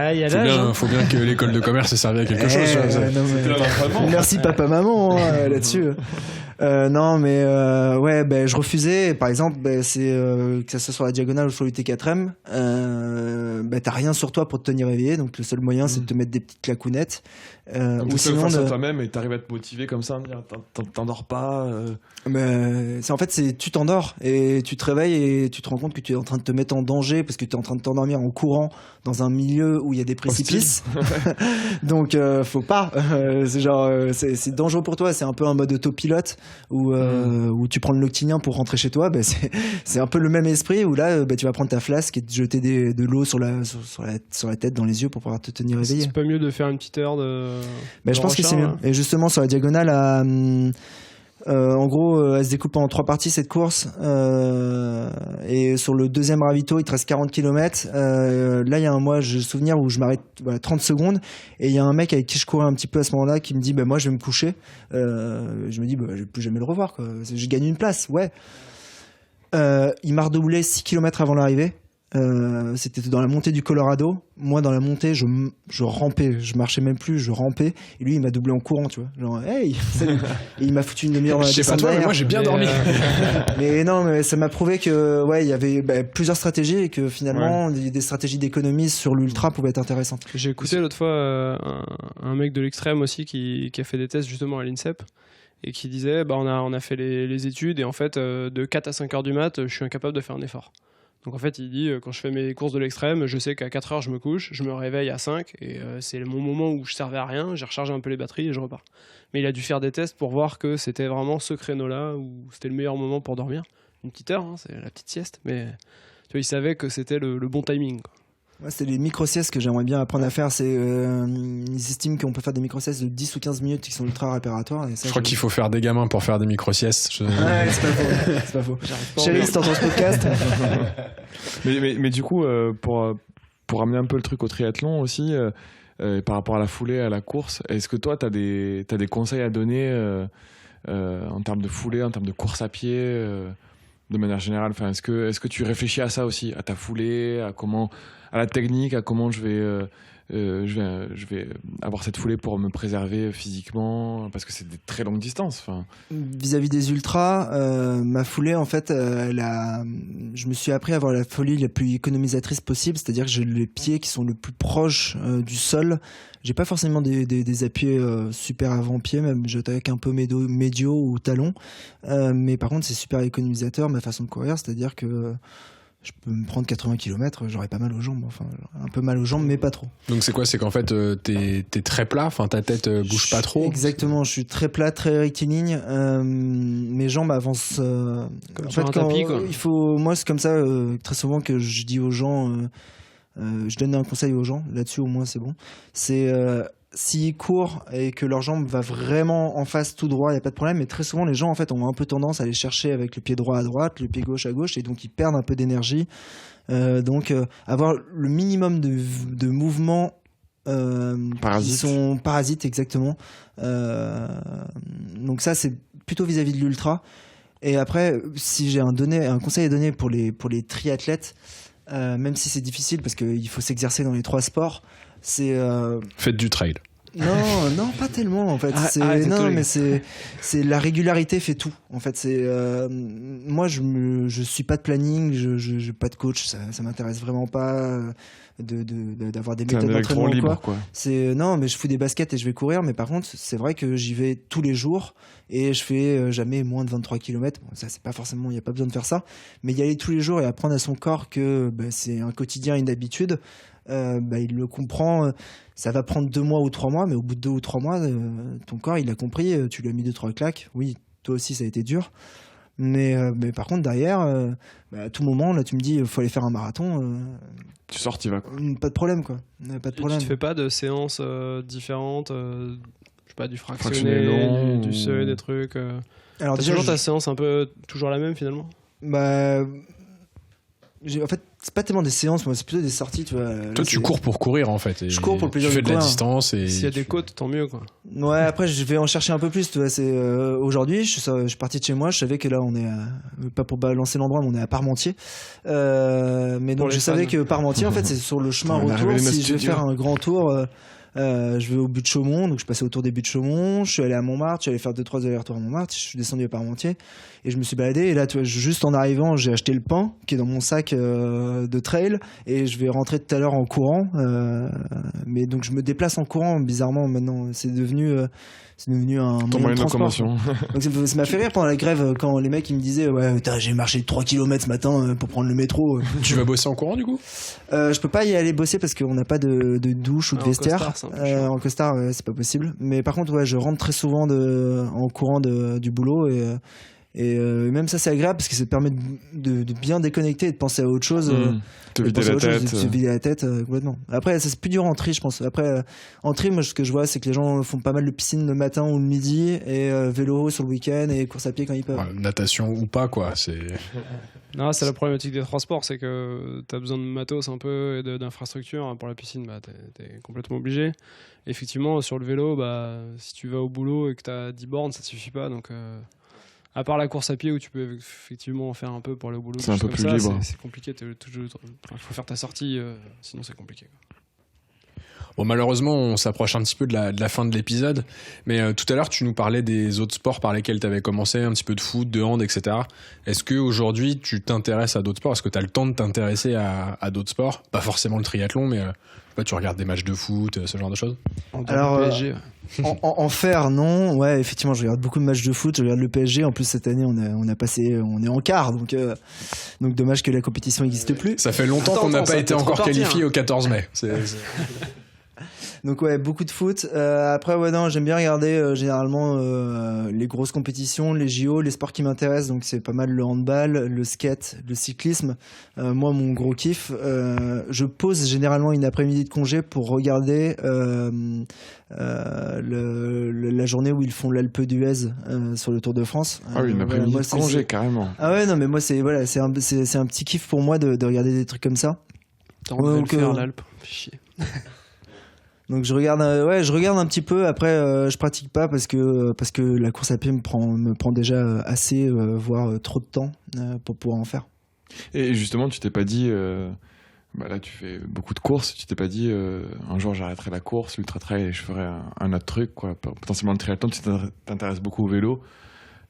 Faut bien que l'école de commerce ait servi à quelque chose. Merci papa maman là-dessus. Je refusais. Par exemple, c'est que ça soit sur la diagonale ou sur l'UT4M, t'as rien sur toi pour te tenir éveillé, donc le seul moyen c'est de te mettre des petites clacounettes. Ou sinon face à toi-même et t'arrives à te motiver comme ça, t'endors pas. Tu t'endors et tu te réveilles et tu te rends compte que tu es en train de te mettre en danger parce que tu es en train de t'endormir en courant dans un milieu où il y a des précipices. Donc faut pas. C'est dangereux pour toi. C'est un peu un mode autopilote où tu prends le Loctinien pour rentrer chez toi. C'est un peu le même esprit où là tu vas prendre ta flasque et te jeter de l'eau sur la tête, dans les yeux pour pouvoir te tenir éveillé. C'est pas mieux de faire une petite heure je pense que c'est mieux. Et justement sur la diagonale en gros, elle se découpe en 3 parties cette course. Et sur le deuxième ravito, il te reste 40 km. Là, il y a j'ai le souvenir où je m'arrête 30 secondes. Et il y a un mec avec qui je courais un petit peu à ce moment-là qui me dit moi, je vais me coucher. Je me dis je vais plus jamais le revoir, quoi. J'ai gagné une place, ouais. Il m'a redoublé 6 km avant l'arrivée. C'était dans la montée du Colorado. Moi, dans la montée, je rampais, je marchais même plus, je rampais. Et lui, il m'a doublé en courant, tu vois. Genre, hey, salut. Et il m'a foutu une demi-heure dans la descente. Je sais pas toi, mais moi, j'ai bien dormi. Mais non, mais ça m'a prouvé que, il y avait plusieurs stratégies et que finalement, des stratégies d'économie sur l'ultra pouvaient être intéressantes. J'ai écouté l'autre fois un mec de l'extrême aussi qui a fait des tests justement à l'INSEP. Et qui disait, on a fait les études et en fait, de 4 à 5 heures du mat, je suis incapable de faire un effort. Donc en fait, il dit, quand je fais mes courses de l'extrême, je sais qu'à 4 heures, je me couche, je me réveille à 5, et c'est mon moment où je servais à rien, j'ai rechargé un peu les batteries et je repars. Mais il a dû faire des tests pour voir que c'était vraiment ce créneau-là où c'était le meilleur moment pour dormir. Une petite heure, hein, c'est la petite sieste, mais tu vois, il savait que c'était le bon timing, quoi. Ouais, c'est les micro-siestes que j'aimerais bien apprendre à faire. Ils estiment qu'on peut faire des micro-siestes de 10 ou 15 minutes qui sont ultra réparatoire. Et ça, je crois qu'il faut faire des gamins pour faire des micro-siestes. Ouais, c'est pas faux. C'est pas faux. Chérie, si t'entends ce podcast. mais du coup, pour amener un peu le truc au triathlon aussi, par rapport à la foulée, à la course, est-ce que toi, t'as des conseils à donner en termes de foulée, en termes de course à pied de manière générale? Enfin, est-ce que tu réfléchis à ça aussi, à ta foulée, à la technique, à comment je vais avoir cette foulée pour me préserver physiquement, parce que c'est des très longues distances. Enfin. Vis-à-vis des ultras, ma foulée, en fait, je me suis appris à avoir la foulée la plus économisatrice possible, c'est-à-dire que j'ai les pieds qui sont le plus proches du sol. J'ai pas forcément des appuis super avant-pied, même j'attaque un peu médio ou talon, mais par contre c'est super économisateur ma façon de courir, c'est-à-dire que je peux me prendre 80 km, j'aurais pas mal aux jambes, enfin un peu mal aux jambes mais pas trop. Donc c'est quoi? C'est qu'en fait t'es très plat, enfin ta tête bouge pas trop? Exactement, je suis très plat, très rectiligne, mes jambes avancent comme sur un tapis, quoi. Moi c'est comme ça très souvent que je dis aux gens, je donne un conseil aux gens, là-dessus au moins c'est bon, c'est s'ils courent et que leur jambe va vraiment en face tout droit, il n'y a pas de problème, mais très souvent les gens en fait ont un peu tendance à aller chercher avec le pied droit à droite, le pied gauche à gauche, et donc ils perdent un peu d'énergie. Donc avoir le minimum de mouvements qui sont parasites, exactement. Donc ça c'est plutôt vis-à-vis de l'ultra. Et après, si j'ai un conseil à donner pour les triathlètes, même si c'est difficile parce qu'il faut s'exercer dans les 3 sports, c'est faites du trail. Non, pas tellement en fait. C'est la régularité fait tout. En fait, moi je suis pas de planning, je pas de coach, ça m'intéresse vraiment pas d'avoir des méthodes d'entraînement libre, quoi. Non, mais je fous des baskets et je vais courir, mais par contre, c'est vrai que j'y vais tous les jours et je fais jamais moins de 23 km. Bon, ça c'est pas forcément, il y a pas besoin de faire ça, mais y aller tous les jours et apprendre à son corps que c'est un quotidien, une habitude. Il le comprend, ça va prendre 2 mois ou 3 mois, mais au bout de 2 ou 3 mois, ton corps il a compris, tu lui as mis 2-3 claques, oui, toi aussi ça a été dur, mais par contre derrière, à tout moment, là tu me dis, il faut aller faire un marathon, tu sors, t'y vas, quoi. Pas de problème, quoi. Pas de problème. Tu te fais pas de séances différentes, je sais pas, du fractionné, du seuil, des trucs Alors t'as toujours ta séance un peu toujours la même finalement? En fait, c'est pas tellement des séances, moi, c'est plutôt des sorties. Tu vois. Toi, tu cours pour courir en fait. Je cours pour le plaisir de courir. Tu fais de la distance. S'il y a des côtes, tant mieux, quoi. Ouais, après, je vais en chercher un peu plus. Tu vois, aujourd'hui, je suis parti de chez moi. Je savais que là, on est pas pour balancer l'endroit, mais on est à Parmentier. Mais donc, je savais que Parmentier, en fait, c'est sur le chemin retour. Si je vais faire un grand tour. Je vais au but de Chaumont, donc je passais autour des buts de Chaumont, je suis allé à Montmartre, je suis allé faire 2-3 allers-retours à Montmartre, je suis descendu à Parmentier et je me suis baladé, et là tu vois, juste en arrivant j'ai acheté le pain qui est dans mon sac de trail, et je vais rentrer tout à l'heure en courant, mais donc je me déplace en courant bizarrement maintenant, c'est devenu un moyen de transport. Donc ça m'a fait rire pendant la grève quand les mecs ils me disaient j'ai marché 3 km ce matin pour prendre le métro. Tu vas bosser en courant du coup? Je peux pas y aller bosser parce qu'on n'a pas de douche ou de vestiaire. En costard, c'est pas possible. Mais par contre, je rentre très souvent en courant du boulot, et même ça c'est agréable parce que ça te permet de bien déconnecter et de penser à autre chose. Te vider la tête complètement. Après, ça c'est plus dur en tri, je pense. Après, en tri, moi ce que je vois, c'est que les gens font pas mal de piscine le matin ou le midi, et vélo sur le week-end et course à pied quand ils peuvent. Natation ou pas, quoi. Non, c'est la problématique des transports, c'est que t'as besoin de matos un peu et d'infrastructures. Pour la piscine, t'es complètement obligé. Effectivement, sur le vélo, si tu vas au boulot et que t'as 10 bornes, ça te suffit pas. Donc, à part la course à pied où tu peux effectivement en faire un peu pour aller au boulot, c'est un peu plus libre. C'est compliqué. Il faut faire ta sortie, sinon c'est compliqué, quoi. Bon, malheureusement, on s'approche un petit peu de la fin de l'épisode, mais tout à l'heure, tu nous parlais des autres sports par lesquels tu avais commencé, un petit peu de foot, de hand, etc. Est-ce qu'aujourd'hui, tu t'intéresses à d'autres sports? Est-ce que tu as le temps de t'intéresser à d'autres sports? Pas forcément le triathlon, mais tu regardes des matchs de foot, ce genre de choses? Alors, PSG, en faire, non. Ouais, effectivement, je regarde beaucoup de matchs de foot. Je regarde le PSG. En plus, cette année, on est en quart. Donc dommage que la compétition n'existe plus. Ça fait longtemps qu'on n'a pas été encore qualifié au 14 mai. Donc ouais, beaucoup de foot. Après, ouais, non, j'aime bien regarder généralement les grosses compétitions, les JO, les sports qui m'intéressent. Donc c'est pas mal le handball, le skate, le cyclisme. Moi, mon gros kiff, je pose généralement une après-midi de congé pour regarder la journée où ils font l'Alpe d'Huez sur le Tour de France. Ah oui, une après-midi de congé, carrément. Ah ouais, non, mais moi, c'est un petit kiff pour moi de regarder des trucs comme ça. T'as envie de faire l'Alpe. Chier. Donc je regarde un petit peu. Après, je pratique pas parce que la course à pied me prend déjà assez, voire trop de temps pour pouvoir en faire. Et justement, tu t'es pas dit, là tu fais beaucoup de courses, tu t'es pas dit un jour j'arrêterai la course, l'ultra trail et je ferai un autre truc, quoi. Potentiellement le triathlon, tu t'intéresses beaucoup au vélo.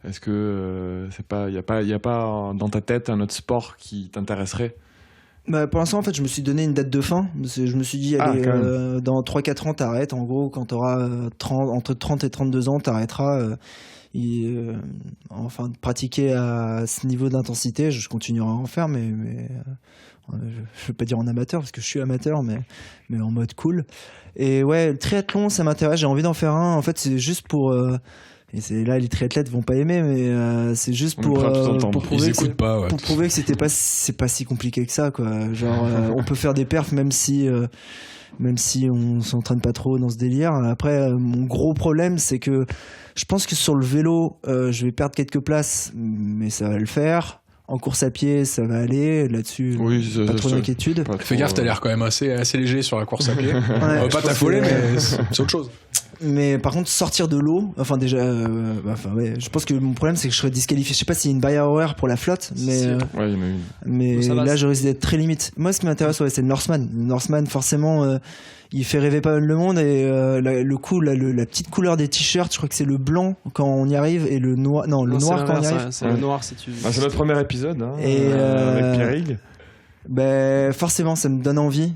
Est-ce que y a pas dans ta tête un autre sport qui t'intéresserait? Pour l'instant, en fait, je me suis donné une date de fin. Je me suis dit, allez, dans 3-4 ans, t'arrêtes. En gros, quand t'auras entre 30 et 32 ans, t'arrêteras. Enfin, de pratiquer à ce niveau d'intensité, je continuerai à en faire, mais je veux pas dire en amateur, parce que je suis amateur, mais en mode cool. Et ouais, le triathlon, ça m'intéresse. J'ai envie d'en faire un. En fait, c'est juste pour... et c'est là, les triathlètes vont pas aimer, mais c'est juste pour prouver que c'est pas si compliqué que ça, quoi. Genre, on peut faire des perfs même si on s'entraîne pas trop dans ce délire. Après, mon gros problème, c'est que je pense que sur le vélo, je vais perdre quelques places, mais ça va le faire. En course à pied, ça va aller. Là-dessus, pas trop d'inquiétude. Fais gaffe, t'as l'air quand même assez léger sur la course à pied. On va pas t'affoler, mais c'est autre chose. Mais par contre, sortir de l'eau, enfin déjà, je pense que mon problème, c'est que je serais disqualifié. Je sais pas s'il y a une barrière horaire pour la flotte, mais il y en a une. Mais là, je risque d'être très limite. Moi, ce qui m'intéresse, c'est le Norseman. Le Norseman, forcément, il fait rêver pas mal le monde, et la petite couleur des t-shirts, je crois que c'est le blanc quand on y arrive et le noir. Non, le noir quand on y arrive. C'est le noir si tu. C'est notre premier épisode, avec Pierrig. Forcément, ça me donne envie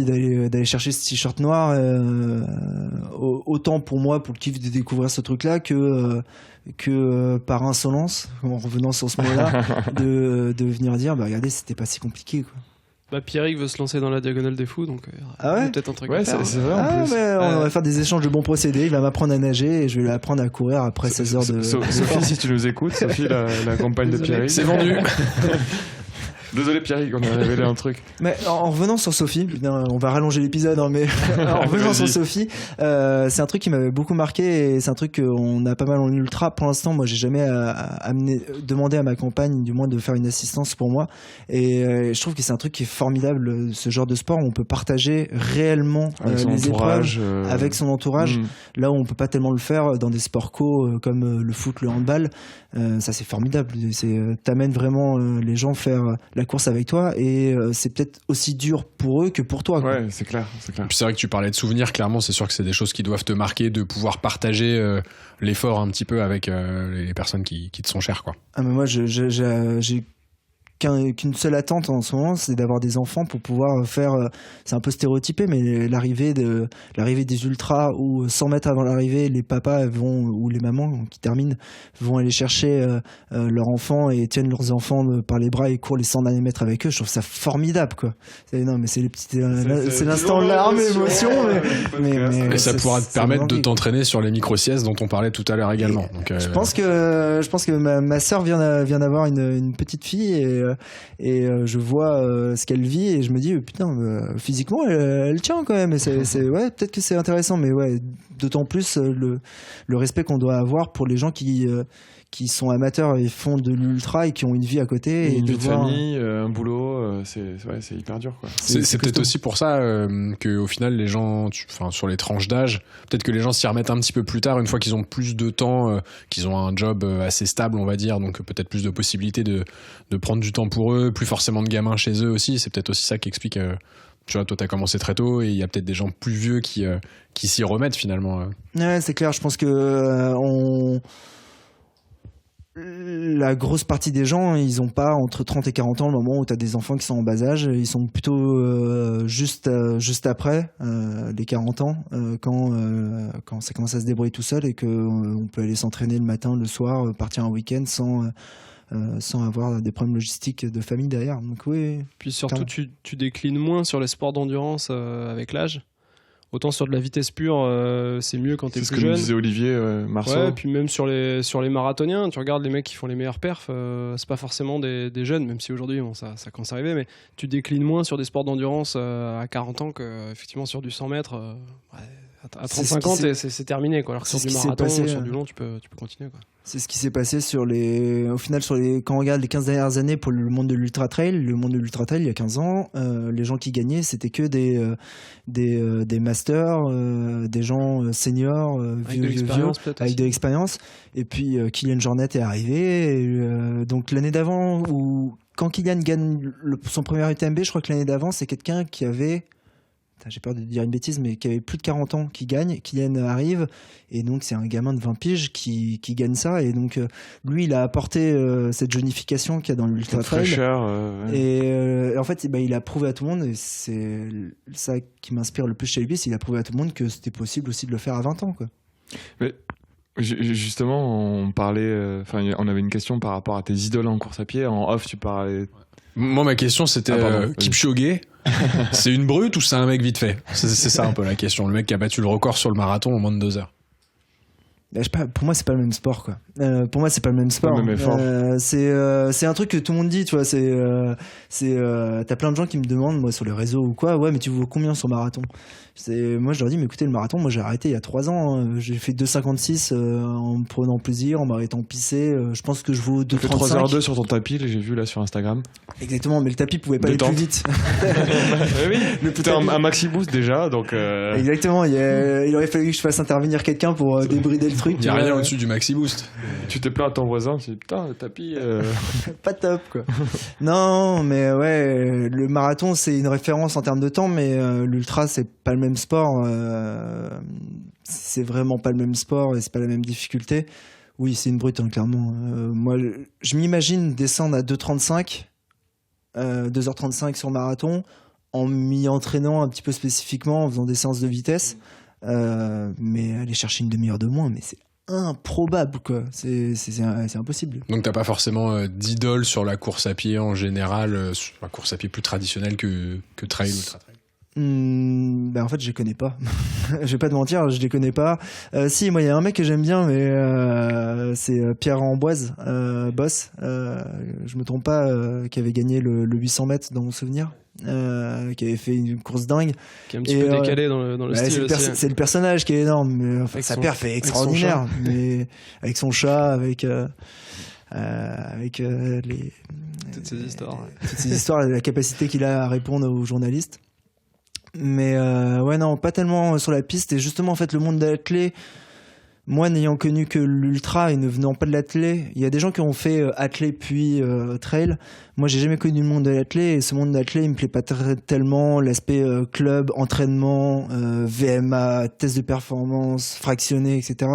d'aller chercher ce t-shirt noir, autant pour moi, pour le kiff de découvrir ce truc-là, que par insolence, en revenant sur ce mot-là, de venir dire, regardez, c'était pas si compliqué, quoi. Pierrick veut se lancer dans la diagonale des fous, donc peut-être un truc à ouais, faire. c'est vrai en plus. On va faire des échanges de bons procédés. Il va m'apprendre à nager et je vais l'apprendre à courir après 16 heures de... Sophie, si tu nous écoutes, Sophie, la compagne de Pierrick. C'est vendu. Désolé Pierrick, on a révélé un truc. Mais en revenant sur Sophie, on va rallonger l'épisode, mais en revenant sur Sophie, c'est un truc qui m'avait beaucoup marqué, et c'est un truc qu'on a pas mal en ultra. Pour l'instant, moi, j'ai jamais demandé à ma compagne, du moins, de faire une assistance pour moi. Et je trouve que c'est un truc qui est formidable, ce genre de sport où on peut partager réellement les épreuves avec son entourage. Là où on peut pas tellement le faire dans des sports comme le foot, le handball. Ça, c'est formidable. T'amènes vraiment les gens faire la course avec toi, et c'est peut-être aussi dur pour eux que pour toi, quoi. Ouais, c'est clair. Puis c'est vrai que tu parlais de souvenirs, clairement, c'est sûr que c'est des choses qui doivent te marquer, de pouvoir partager l'effort un petit peu avec les personnes qui te sont chères, quoi. Ah, mais moi, j'ai qu'une seule attente en ce moment, c'est d'avoir des enfants pour pouvoir faire, c'est un peu stéréotypé, mais l'arrivée des ultras, où 100 mètres avant l'arrivée, les papas ou les mamans qui terminent vont aller chercher leurs enfants et tiennent leurs enfants par les bras et courent les 100 derniers mètres avec eux. Je trouve ça formidable, quoi. C'est les petites, c'est l'instant larmes et émotion, mais ça pourra te permettre de t'entraîner sur les micro-siestes dont on parlait tout à l'heure également. Donc, je pense que ma sœur vient d'avoir une petite fille, et je vois ce qu'elle vit, et je me dis putain, physiquement elle tient quand même, et ouais, peut-être que c'est intéressant, mais ouais, d'autant plus le respect qu'on doit avoir pour les gens qui sont amateurs et font de l'ultra et qui ont une vie à côté, et une vie de famille, un boulot, c'est hyper dur, quoi. C'est peut-être aussi pour ça que au final les gens, sur les tranches d'âge, peut-être que les gens s'y remettent un petit peu plus tard, une fois qu'ils ont plus de temps, qu'ils ont un job assez stable, on va dire, donc peut-être plus de possibilités de prendre du temps pour eux, plus forcément de gamins chez eux aussi. C'est peut-être aussi ça qui explique Tu vois, toi, t'as commencé très tôt et il y a peut-être des gens plus vieux qui s'y remettent finalement. Ouais, c'est clair. Je pense que la grosse partie des gens, ils ont pas entre 30 et 40 ans le moment où tu as des enfants qui sont en bas âge. Ils sont plutôt juste après les 40 ans, quand ça commence à se débrouiller tout seul et qu'on peut aller s'entraîner le matin, le soir, partir un week-end sans avoir des problèmes logistiques de famille derrière. Donc oui. Puis surtout, tu déclines moins sur les sports d'endurance avec l'âge. Autant sur de la vitesse pure, c'est mieux quand t'es plus jeune. C'est ce que nous disait Olivier Marceau. Ouais, puis même sur les marathoniens, tu regardes les mecs qui font les meilleurs perfs, c'est pas forcément des jeunes, même si aujourd'hui ça commence à arriver, mais tu déclines moins sur des sports d'endurance à 40 ans qu'effectivement sur du 100 mètres. À 35 ans, c'est terminé, quoi. Alors que sur du marathon, sur du long, tu peux continuer, quoi. C'est ce qui s'est passé au final, quand on regarde les 15 dernières années pour le monde de l'ultra trail. Le monde de l'ultra trail, il y a 15 ans, les gens qui gagnaient, c'était que des masters, des gens seniors, avec de l'expérience. Et puis Kylian Jornet est arrivé. Donc l'année d'avant, quand Kylian gagne son premier UTMB, je crois que l'année d'avant, c'est quelqu'un qui avait... J'ai peur de dire une bêtise, mais qui avait plus de 40 ans qui gagne. Kylian arrive, et donc c'est un gamin de 20 piges qui gagne ça. Et donc lui, il a apporté cette jeunification qu'il y a dans l'ultra trail. Et en fait, il a prouvé à tout le monde, et c'est ça qui m'inspire le plus chez lui, c'est qu'il a prouvé à tout le monde que c'était possible aussi de le faire à 20 ans, quoi. Mais justement, on parlait, on avait une question par rapport à tes idoles en course à pied. En off, tu parlais... Moi, ma question, c'était Kipchoge, c'est une brute ou c'est un mec vite fait? C'est ça un peu la question. Le mec qui a battu le record sur le marathon en moins de 2 heures. Je sais pas, pour moi, c'est pas le même sport, quoi. Pour moi, c'est pas le même sport. C'est un truc que tout le monde dit, tu vois. T'as plein de gens qui me demandent, moi, sur les réseaux ou quoi, ouais, mais tu vaux combien sur marathon? Moi, je leur dis, mais écoutez, le marathon, moi, j'ai arrêté il y a 3 ans. J'ai fait 2,56 en me prenant plaisir, en m'arrêtant pisser. Je pense que je vaux 2,35. Tu fais 3h02 sur ton tapis, j'ai vu là sur Instagram. Exactement, mais le tapis pouvait pas aller plus vite. Oui, t'es un maxi boost déjà, donc. Exactement, il aurait fallu que je fasse intervenir quelqu'un pour débrider le truc. Il n'y a rien au-dessus du maxi boost. Tu t'es plaint à ton voisin, tu dis putain, le tapis. Pas top, quoi. Non, mais ouais, le marathon, c'est une référence en termes de temps, mais l'ultra, c'est pas le même sport. C'est vraiment pas le même sport et c'est pas la même difficulté. Oui, c'est une brute, hein, clairement. Moi, je m'imagine descendre à 2h35 sur marathon, en m'y entraînant un petit peu spécifiquement, en faisant des séances de vitesse. Mais aller chercher une demi-heure de moins, mais c'est improbable, quoi. C'est impossible. Donc t'as pas forcément d'idole sur la course à pied en général, sur la course à pied plus traditionnelle que trail ou ultra trail? En fait, je les connais pas. Je vais pas te mentir, je les connais pas. Si, moi, il y a un mec que j'aime bien, mais c'est Pierre Amboise, boss. Je me trompe pas, qui avait gagné le 800 mètres dans mon souvenir. Qui avait fait une course dingue, qui est un petit peu décalé dans le style aussi. C'est le personnage qui est énorme, mais enfin, sa perf est extraordinaire, mais avec son chat, avec toutes ces histoires, toutes ces histoires, la capacité qu'il a à répondre aux journalistes. Mais ouais, non, pas tellement sur la piste. Et justement, en fait, le monde de l'athlé, moi, n'ayant connu que l'ultra et ne venant pas de l'athlé, il y a des gens qui ont fait athlé puis trail. Moi, j'ai jamais connu le monde de l'athlé, et ce monde de l'athlé, il me plaît pas tellement. L'aspect club, entraînement, VMA, test de performance, fractionné, etc.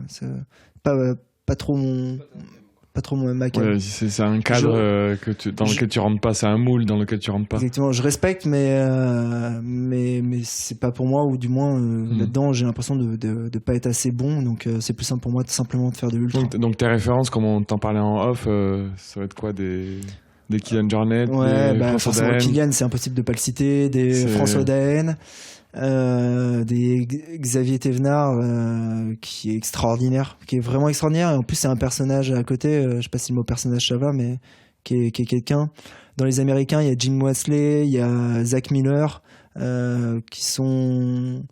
C'est pas trop mon mac. Ouais, c'est un cadre dans lequel tu rentres pas, c'est un moule dans lequel tu rentres pas. Exactement, je respecte, mais c'est pas pour moi, ou du moins là-dedans, j'ai l'impression de pas être assez bon, donc c'est plus simple pour moi simplement de faire de l'ultra. Donc tes références, comme on t'en parlait en off, ça va être quoi, des Kylian Jornet, ouais, des forcément Kylian, c'est impossible de pas le citer, des François Daen, des Xavier Thévenard, qui est extraordinaire, qui est vraiment extraordinaire, et en plus c'est un personnage à côté, je sais pas si le mot personnage ça va, mais qui est quelqu'un. Dans les Américains, il y a Jim Wesley, il y a Zach Miller, qui sont...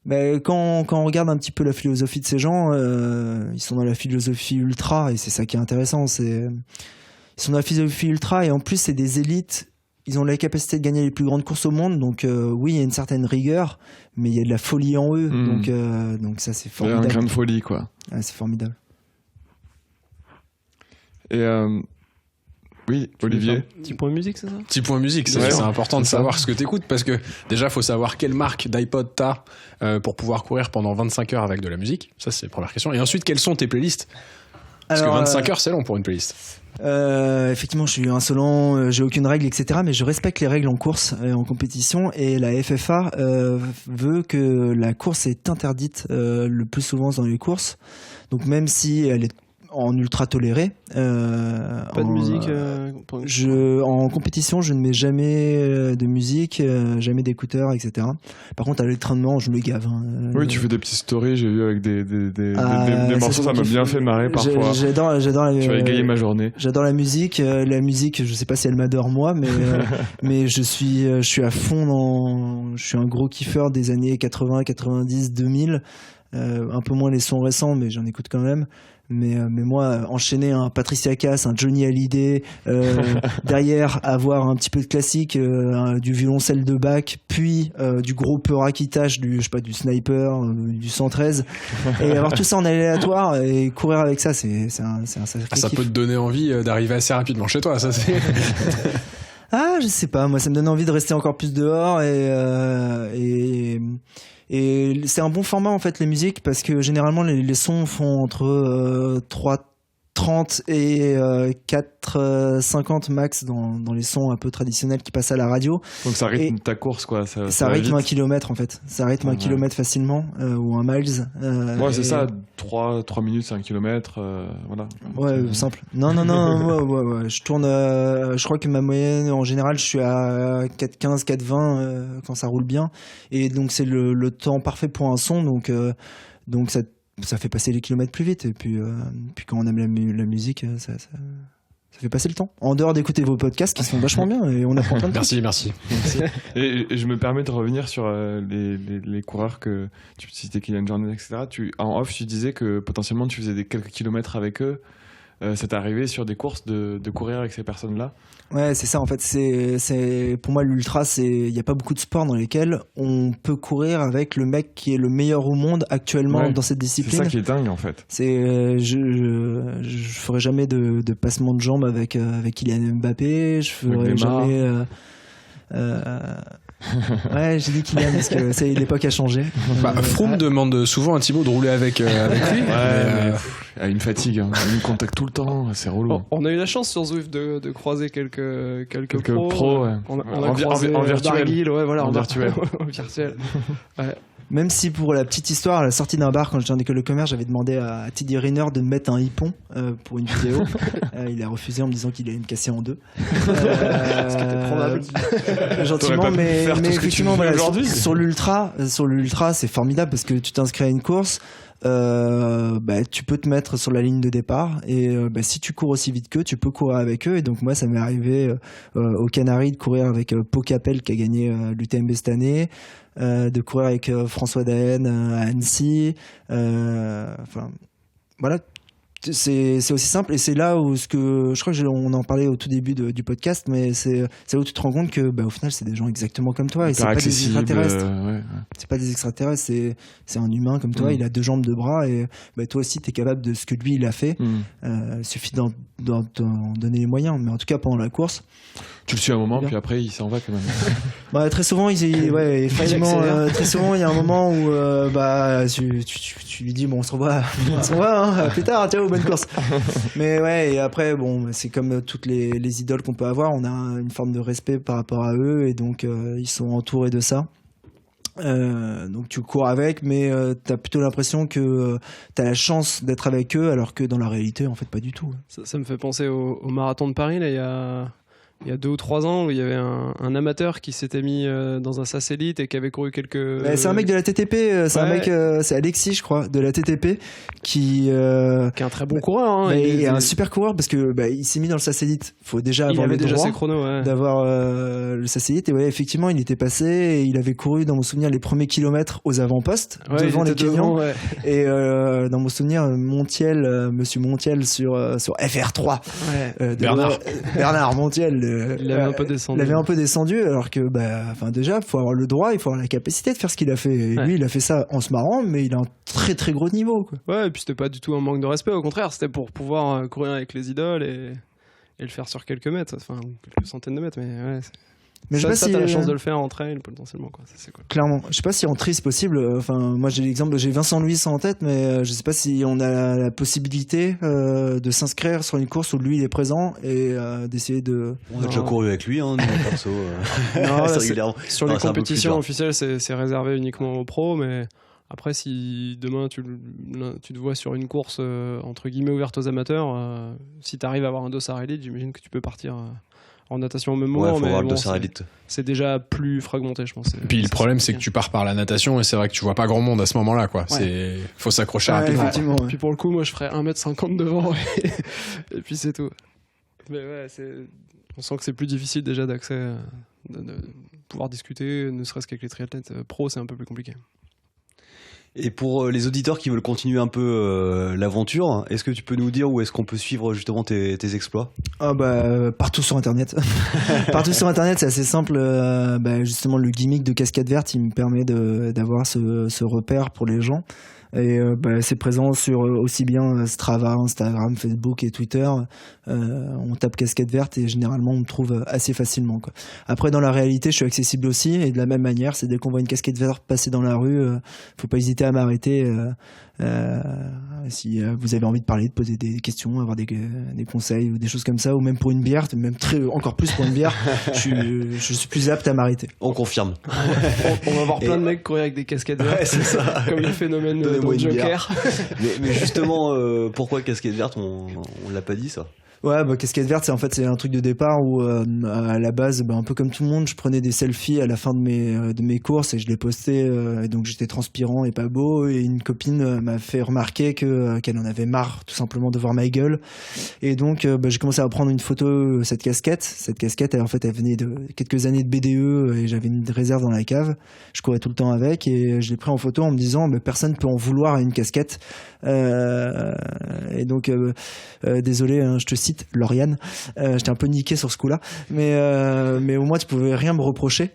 quand on regarde un petit peu la philosophie de ces gens, ils sont dans la philosophie ultra, et c'est ça qui est intéressant, ils sont dans la philosophie ultra, et en plus c'est des élites. Ils ont la capacité de gagner les plus grandes courses au monde, donc oui, il y a une certaine rigueur, mais il y a de la folie en eux, donc ça c'est formidable. Il y a un grain de folie, quoi. Ouais, c'est formidable. Et Oui, Olivier. Petit point musique, c'est ça? Petit point musique, c'est important de savoir ce que t'écoutes parce que déjà, faut savoir quelle marque d'iPod t'as pour pouvoir courir pendant 25 heures avec de la musique. Ça, c'est la première question. Et ensuite, quelles sont tes playlists? Parce que 25 heures, c'est long pour une playlist. Effectivement, je suis insolent, j'ai aucune règle, etc. Mais je respecte les règles en course, en compétition. Et la FFA veut que la course est interdite le plus souvent dans les courses. Donc même si elle est en ultra toléré. Pas de musique en compétition, je ne mets jamais de musique, jamais d'écouteurs, etc. Par contre, à l'entraînement, je me gave. Oui, tu fais des petites stories, j'ai vu avec des morceaux, ça m'a bien fait marrer parfois. J'adore tu vas égayer ma journée. J'adore la musique. La musique, je sais pas si elle m'adore moi, mais je suis à fond je suis un gros kiffeur des années 80, 90, 2000. Un peu moins les sons récents, mais j'en écoute quand même. Mais moi, enchaîner un Patricia Cass, un Johnny Hallyday, derrière avoir un petit peu de classique, du violoncelle de Bach, puis du gros Peura qui tâche, du Sniper, du 113, et avoir tout ça en aléatoire et courir avec ça, c'est un sacré ça kiff. peut te donner envie d'arriver assez rapidement chez toi, ça c'est. Ah, je sais pas, moi ça me donne envie de rester encore plus dehors et c'est un bon format en fait les musiques parce que généralement les sons font entre 3:30 et 4:50 max dans les sons un peu traditionnels qui passent à la radio. Donc ça rythme ta course quoi. Ça rythme un kilomètre en fait. Ça rythme un kilomètre facilement ou un miles. Ouais c'est ça, 3 minutes c'est un kilomètre, voilà. Ouais simple. Non, ouais. Je tourne, je crois que ma moyenne en général je suis à 4:15, 4:20 quand ça roule bien. Et donc c'est le temps parfait pour un son donc ça fait passer les kilomètres plus vite et puis quand on aime la musique ça fait passer le temps en dehors d'écouter vos podcasts qui sont vachement bien et on apprend plein de trucs. Merci. Et je me permets de revenir sur les coureurs que tu citais, Kylian Jornet, etc. En off tu disais que potentiellement tu faisais quelques kilomètres avec eux. Ça t'est arrivé sur des courses de courir avec ces personnes-là? Ouais, c'est ça en fait. C'est pour moi l'ultra, il y a pas beaucoup de sports dans lesquels on peut courir avec le mec qui est le meilleur au monde actuellement dans cette discipline. C'est ça qui est dingue en fait. Je ferai jamais de passement de jambes avec Kylian Mbappé. Je ferai jamais. Ouais, j'ai dit Kylian parce que l'époque a changé. Froome demande souvent à Thibaut de rouler avec lui. Ouais, une fatigue, hein. Il me contacte tout le temps, c'est relou. On a eu la chance sur Zwift de croiser quelques pros. Ouais. On a croisé en virtuel. Barguil, ouais, voilà, en virtuel. En virtuel. Ouais. Même si pour la petite histoire, à la sortie d'un bar quand j'étais en école de commerce, j'avais demandé à Teddy Riner de me mettre un hippon pour une vidéo. Il a refusé en me disant qu'il allait me casser en deux. Ce qui était probable. Gentiment, mais effectivement, voilà, sur l'ultra, c'est formidable parce que tu t'inscris à une course. Tu peux te mettre sur la ligne de départ et si tu cours aussi vite qu'eux, tu peux courir avec eux. Et donc moi ça m'est arrivé aux Canaries de courir avec Pau Capel qui a gagné l'UTMB cette année, de courir avec François Daen à Annecy, voilà. C'est aussi simple et c'est là où je crois que on en parlait au tout début du podcast, mais c'est là où tu te rends compte que au final c'est des gens exactement comme toi et c'est pas des extraterrestres. C'est pas des extraterrestres, c'est un humain comme toi. Il a 2 jambes, 2 bras et toi aussi t'es capable de ce que lui il a fait. Il suffit d'en donner les moyens, mais en tout cas pendant la course tu le suis un moment puis après il s'en va quand même. Très souvent effectivement très souvent il y a un moment où tu lui dis bon on se revoit plus tard, ciao, bonne course. Mais ouais, et après c'est comme toutes les idoles qu'on peut avoir, on a une forme de respect par rapport à eux et donc ils sont entourés de ça. Donc tu cours avec, mais t'as plutôt l'impression que t'as la chance d'être avec eux, alors que dans la réalité en fait pas du tout. Ça me fait penser au marathon de Paris là, il y a 2 ou 3 ans où il y avait un amateur qui s'était mis dans un satellite et qui avait couru quelques... c'est un mec de la TTP, c'est un mec, c'est Alexis je crois, de la TTP qui est un très bon coureur hein, il est un super coureur parce que il s'est mis dans le satellite, faut déjà avoir le droit ses chronos, d'avoir le satellite et effectivement il était passé et il avait couru dans mon souvenir les premiers kilomètres aux avant-postes devant les Kenyans et dans mon souvenir monsieur Montiel sur FR3 Bernard Montiel il avait un peu descendu alors que déjà faut avoir le droit, il faut avoir la capacité de faire ce qu'il a fait et lui il a fait ça en se marrant mais il a un très très gros niveau quoi. Ouais et puis c'était pas du tout un manque de respect, au contraire c'était pour pouvoir courir avec les idoles et le faire sur quelques mètres, enfin quelques centaines de mètres, mais ouais. Mais je sais pas si t'as la chance de le faire en trail potentiellement, quoi. Ça, c'est cool. Clairement, je sais pas si en tri c'est possible. Enfin, moi j'ai l'exemple, j'ai Vincent Louis en tête, mais je sais pas si on a la possibilité de s'inscrire sur une course où lui il est présent et d'essayer de. On a déjà couru avec lui, hein, nous, perso. Non, c'est là, régulièrement. Sur les compétitions officielles, c'est réservé uniquement aux pros, mais après, si demain tu te vois sur une course entre guillemets ouverte aux amateurs, si tu arrives à avoir un dossard élite, j'imagine que tu peux partir en natation au même moment. Faut mais avoir le bon, dossard élite. c'est déjà plus fragmenté, je pense. Puis le problème, c'est que tu pars par la natation et c'est vrai que tu vois pas grand monde à ce moment-là, quoi. Faut s'accrocher rapidement. Effectivement. Puis pour le coup, moi je ferais 1m50 devant et puis c'est tout. Mais ouais, on sent que c'est plus difficile déjà d'accès, de pouvoir discuter, ne serait-ce qu'avec les triathlètes pros, c'est un peu plus compliqué. Et pour les auditeurs qui veulent continuer un peu l'aventure, est-ce que tu peux nous dire où est-ce qu'on peut suivre justement tes exploits ? Partout sur internet. Partout sur internet, c'est assez simple. Justement, le gimmick de Casquette Verte, il me permet d'avoir ce repère pour les gens. Et c'est présent sur aussi bien Strava, Instagram, Facebook et Twitter. On tape Casquette Verte et généralement on me trouve assez facilement, quoi. Après, dans la réalité, je suis accessible aussi, et de la même manière, c'est dès qu'on voit une casquette verte passer dans la rue, faut pas hésiter à m'arrêter. Si vous avez envie de parler, de poser des questions, avoir des conseils ou des choses comme ça, ou même pour une bière, même encore plus pour une bière, je suis plus apte à m'arrêter. On confirme. On va voir plein de mecs courir avec des casquettes vertes, c'est ça. Comme le phénomène de Joker. mais justement, pourquoi casquette verte, on l'a pas dit ça. Ouais, Casquette Verte, c'est un truc de départ où à la base, un peu comme tout le monde, je prenais des selfies à la fin de mes courses et je les postais, et donc j'étais transpirant et pas beau, et une copine m'a fait remarquer qu'elle en avait marre tout simplement de voir ma gueule, et donc j'ai commencé à prendre une photo cette casquette elle venait de quelques années de BDE et j'avais une réserve dans la cave, je courais tout le temps avec, et je l'ai pris en photo en me disant personne peut en vouloir à une casquette, et donc désolé, je te cite Lauriane, j'étais un peu niqué sur ce coup-là, mais au moins tu pouvais rien me reprocher,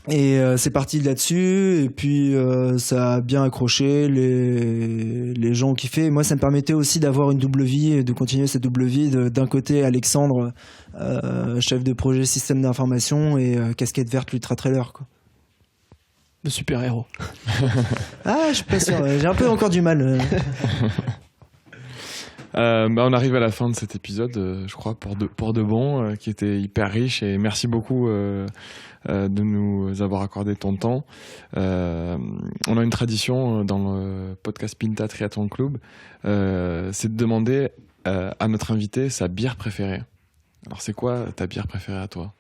et c'est parti de là-dessus, et puis ça a bien accroché, les gens ont kiffé, et moi ça me permettait aussi d'avoir une double vie et de continuer cette double vie, d'un côté Alexandre, chef de projet système d'information, et Casquette Verte Ultra Trailer, quoi. Le super-héros. Je suis pas sûr, j'ai un peu encore du mal. On arrive à la fin de cet épisode, je crois, pour de bon, qui était hyper riche, et merci beaucoup de nous avoir accordé ton temps. On a une tradition dans le podcast Pinta Triathlon Club, c'est de demander à notre invité sa bière préférée. Alors c'est quoi ta bière préférée à toi ?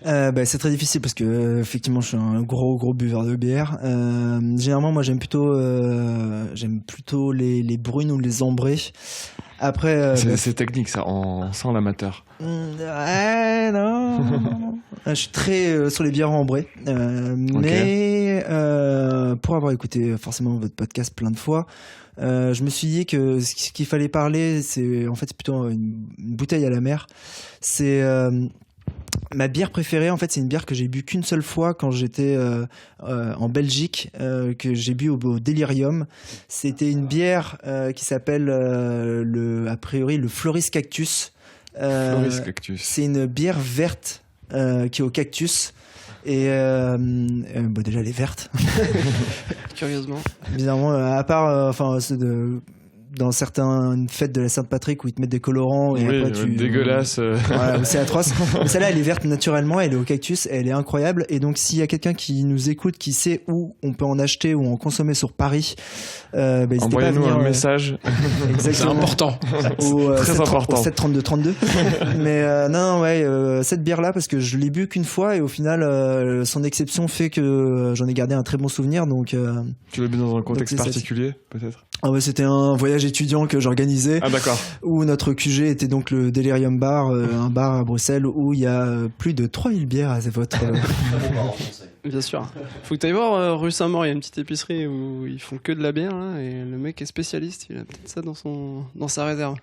C'est très difficile parce que effectivement je suis un gros buveur de bière. Généralement moi j'aime plutôt les brunes ou les ambrées. Après c'est technique ça, on sent l'amateur. Non. Je suis très sur les bières ambrées, mais pour avoir écouté forcément votre podcast plein de fois, je me suis dit que ce qu'il fallait parler, c'est plutôt une bouteille à la mer. C'est ma bière préférée, c'est une bière que j'ai bu qu'une seule fois quand j'étais en Belgique, que j'ai bu au Delirium. C'était une bière qui s'appelle a priori le Floris Cactus. Floris Cactus. C'est une bière verte qui est au cactus. Et déjà elle est verte. Curieusement. Bizarrement, à part dans certaines fêtes de la Saint-Patrick où ils te mettent des colorants et après dégueulasse. Voilà, c'est atroce. Mais celle-là, elle est verte naturellement, elle est au cactus, elle est incroyable. Et donc, s'il y a quelqu'un qui nous écoute, qui sait où on peut en acheter ou en consommer sur Paris, envoyez-nous un message. C'est important. Très important. Au 73232. Mais cette bière-là, parce que je l'ai bu qu'une fois et au final, son exception fait que j'en ai gardé un très bon souvenir. Donc, tu l'as bu dans un contexte particulier, peut-être ? C'était un voyage étudiant que j'organisais. Ah d'accord. Où notre QG était donc le Delirium Bar, un bar à Bruxelles où il y a plus de 3000 bières à votre... Bien sûr. Faut que tu ailles voir rue Saint-Maur, il y a une petite épicerie où ils font que de la bière, là, et le mec est spécialiste, il a peut-être ça dans sa réserve.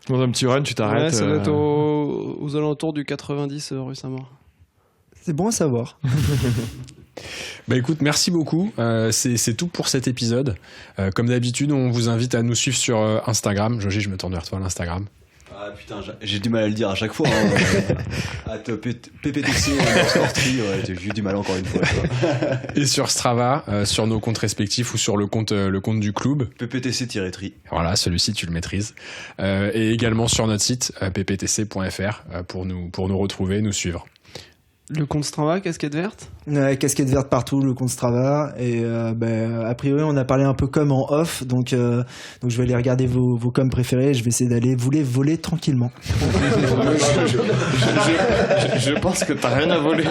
Dans un petit run, tu t'arrêtes. Ouais, ça doit être aux alentours du 90 rue Saint-Maur. C'est bon à savoir. Bah écoute, merci beaucoup. C'est tout pour cet épisode. Comme d'habitude, on vous invite à nous suivre sur Instagram. Jogi, je me tourne vers toi, l'Instagram. Ah putain, j'ai du mal à le dire à chaque fois. PPTC, j'ai eu du mal encore une fois. Et sur Strava, sur nos comptes respectifs ou sur le compte du club. PPTC-tri. Voilà, celui-ci tu le maîtrises. Et également sur notre site pptc.fr pour nous retrouver, nous suivre. Le compte Strava, casquette verte ? Ouais, casquette verte partout, le compte Strava. Et a priori, on a parlé un peu com en off, donc je vais aller regarder vos coms préférés. Je vais essayer d'aller vous les voler tranquillement. Je pense que t'as rien à voler.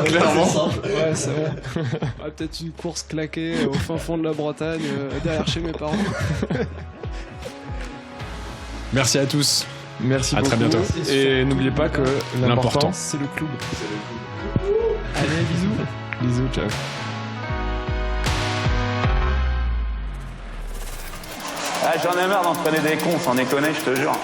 Clairement. Ouais, c'est bon. Peut-être une course claquée au fin fond de la Bretagne, derrière chez mes parents. Merci à tous. Merci beaucoup. À très bientôt. Et n'oubliez pas que l'important, c'est le club. Allez, bisous. Bisous, ciao. Ah, j'en ai marre d'entraîner des cons, sans déconner, je te jure.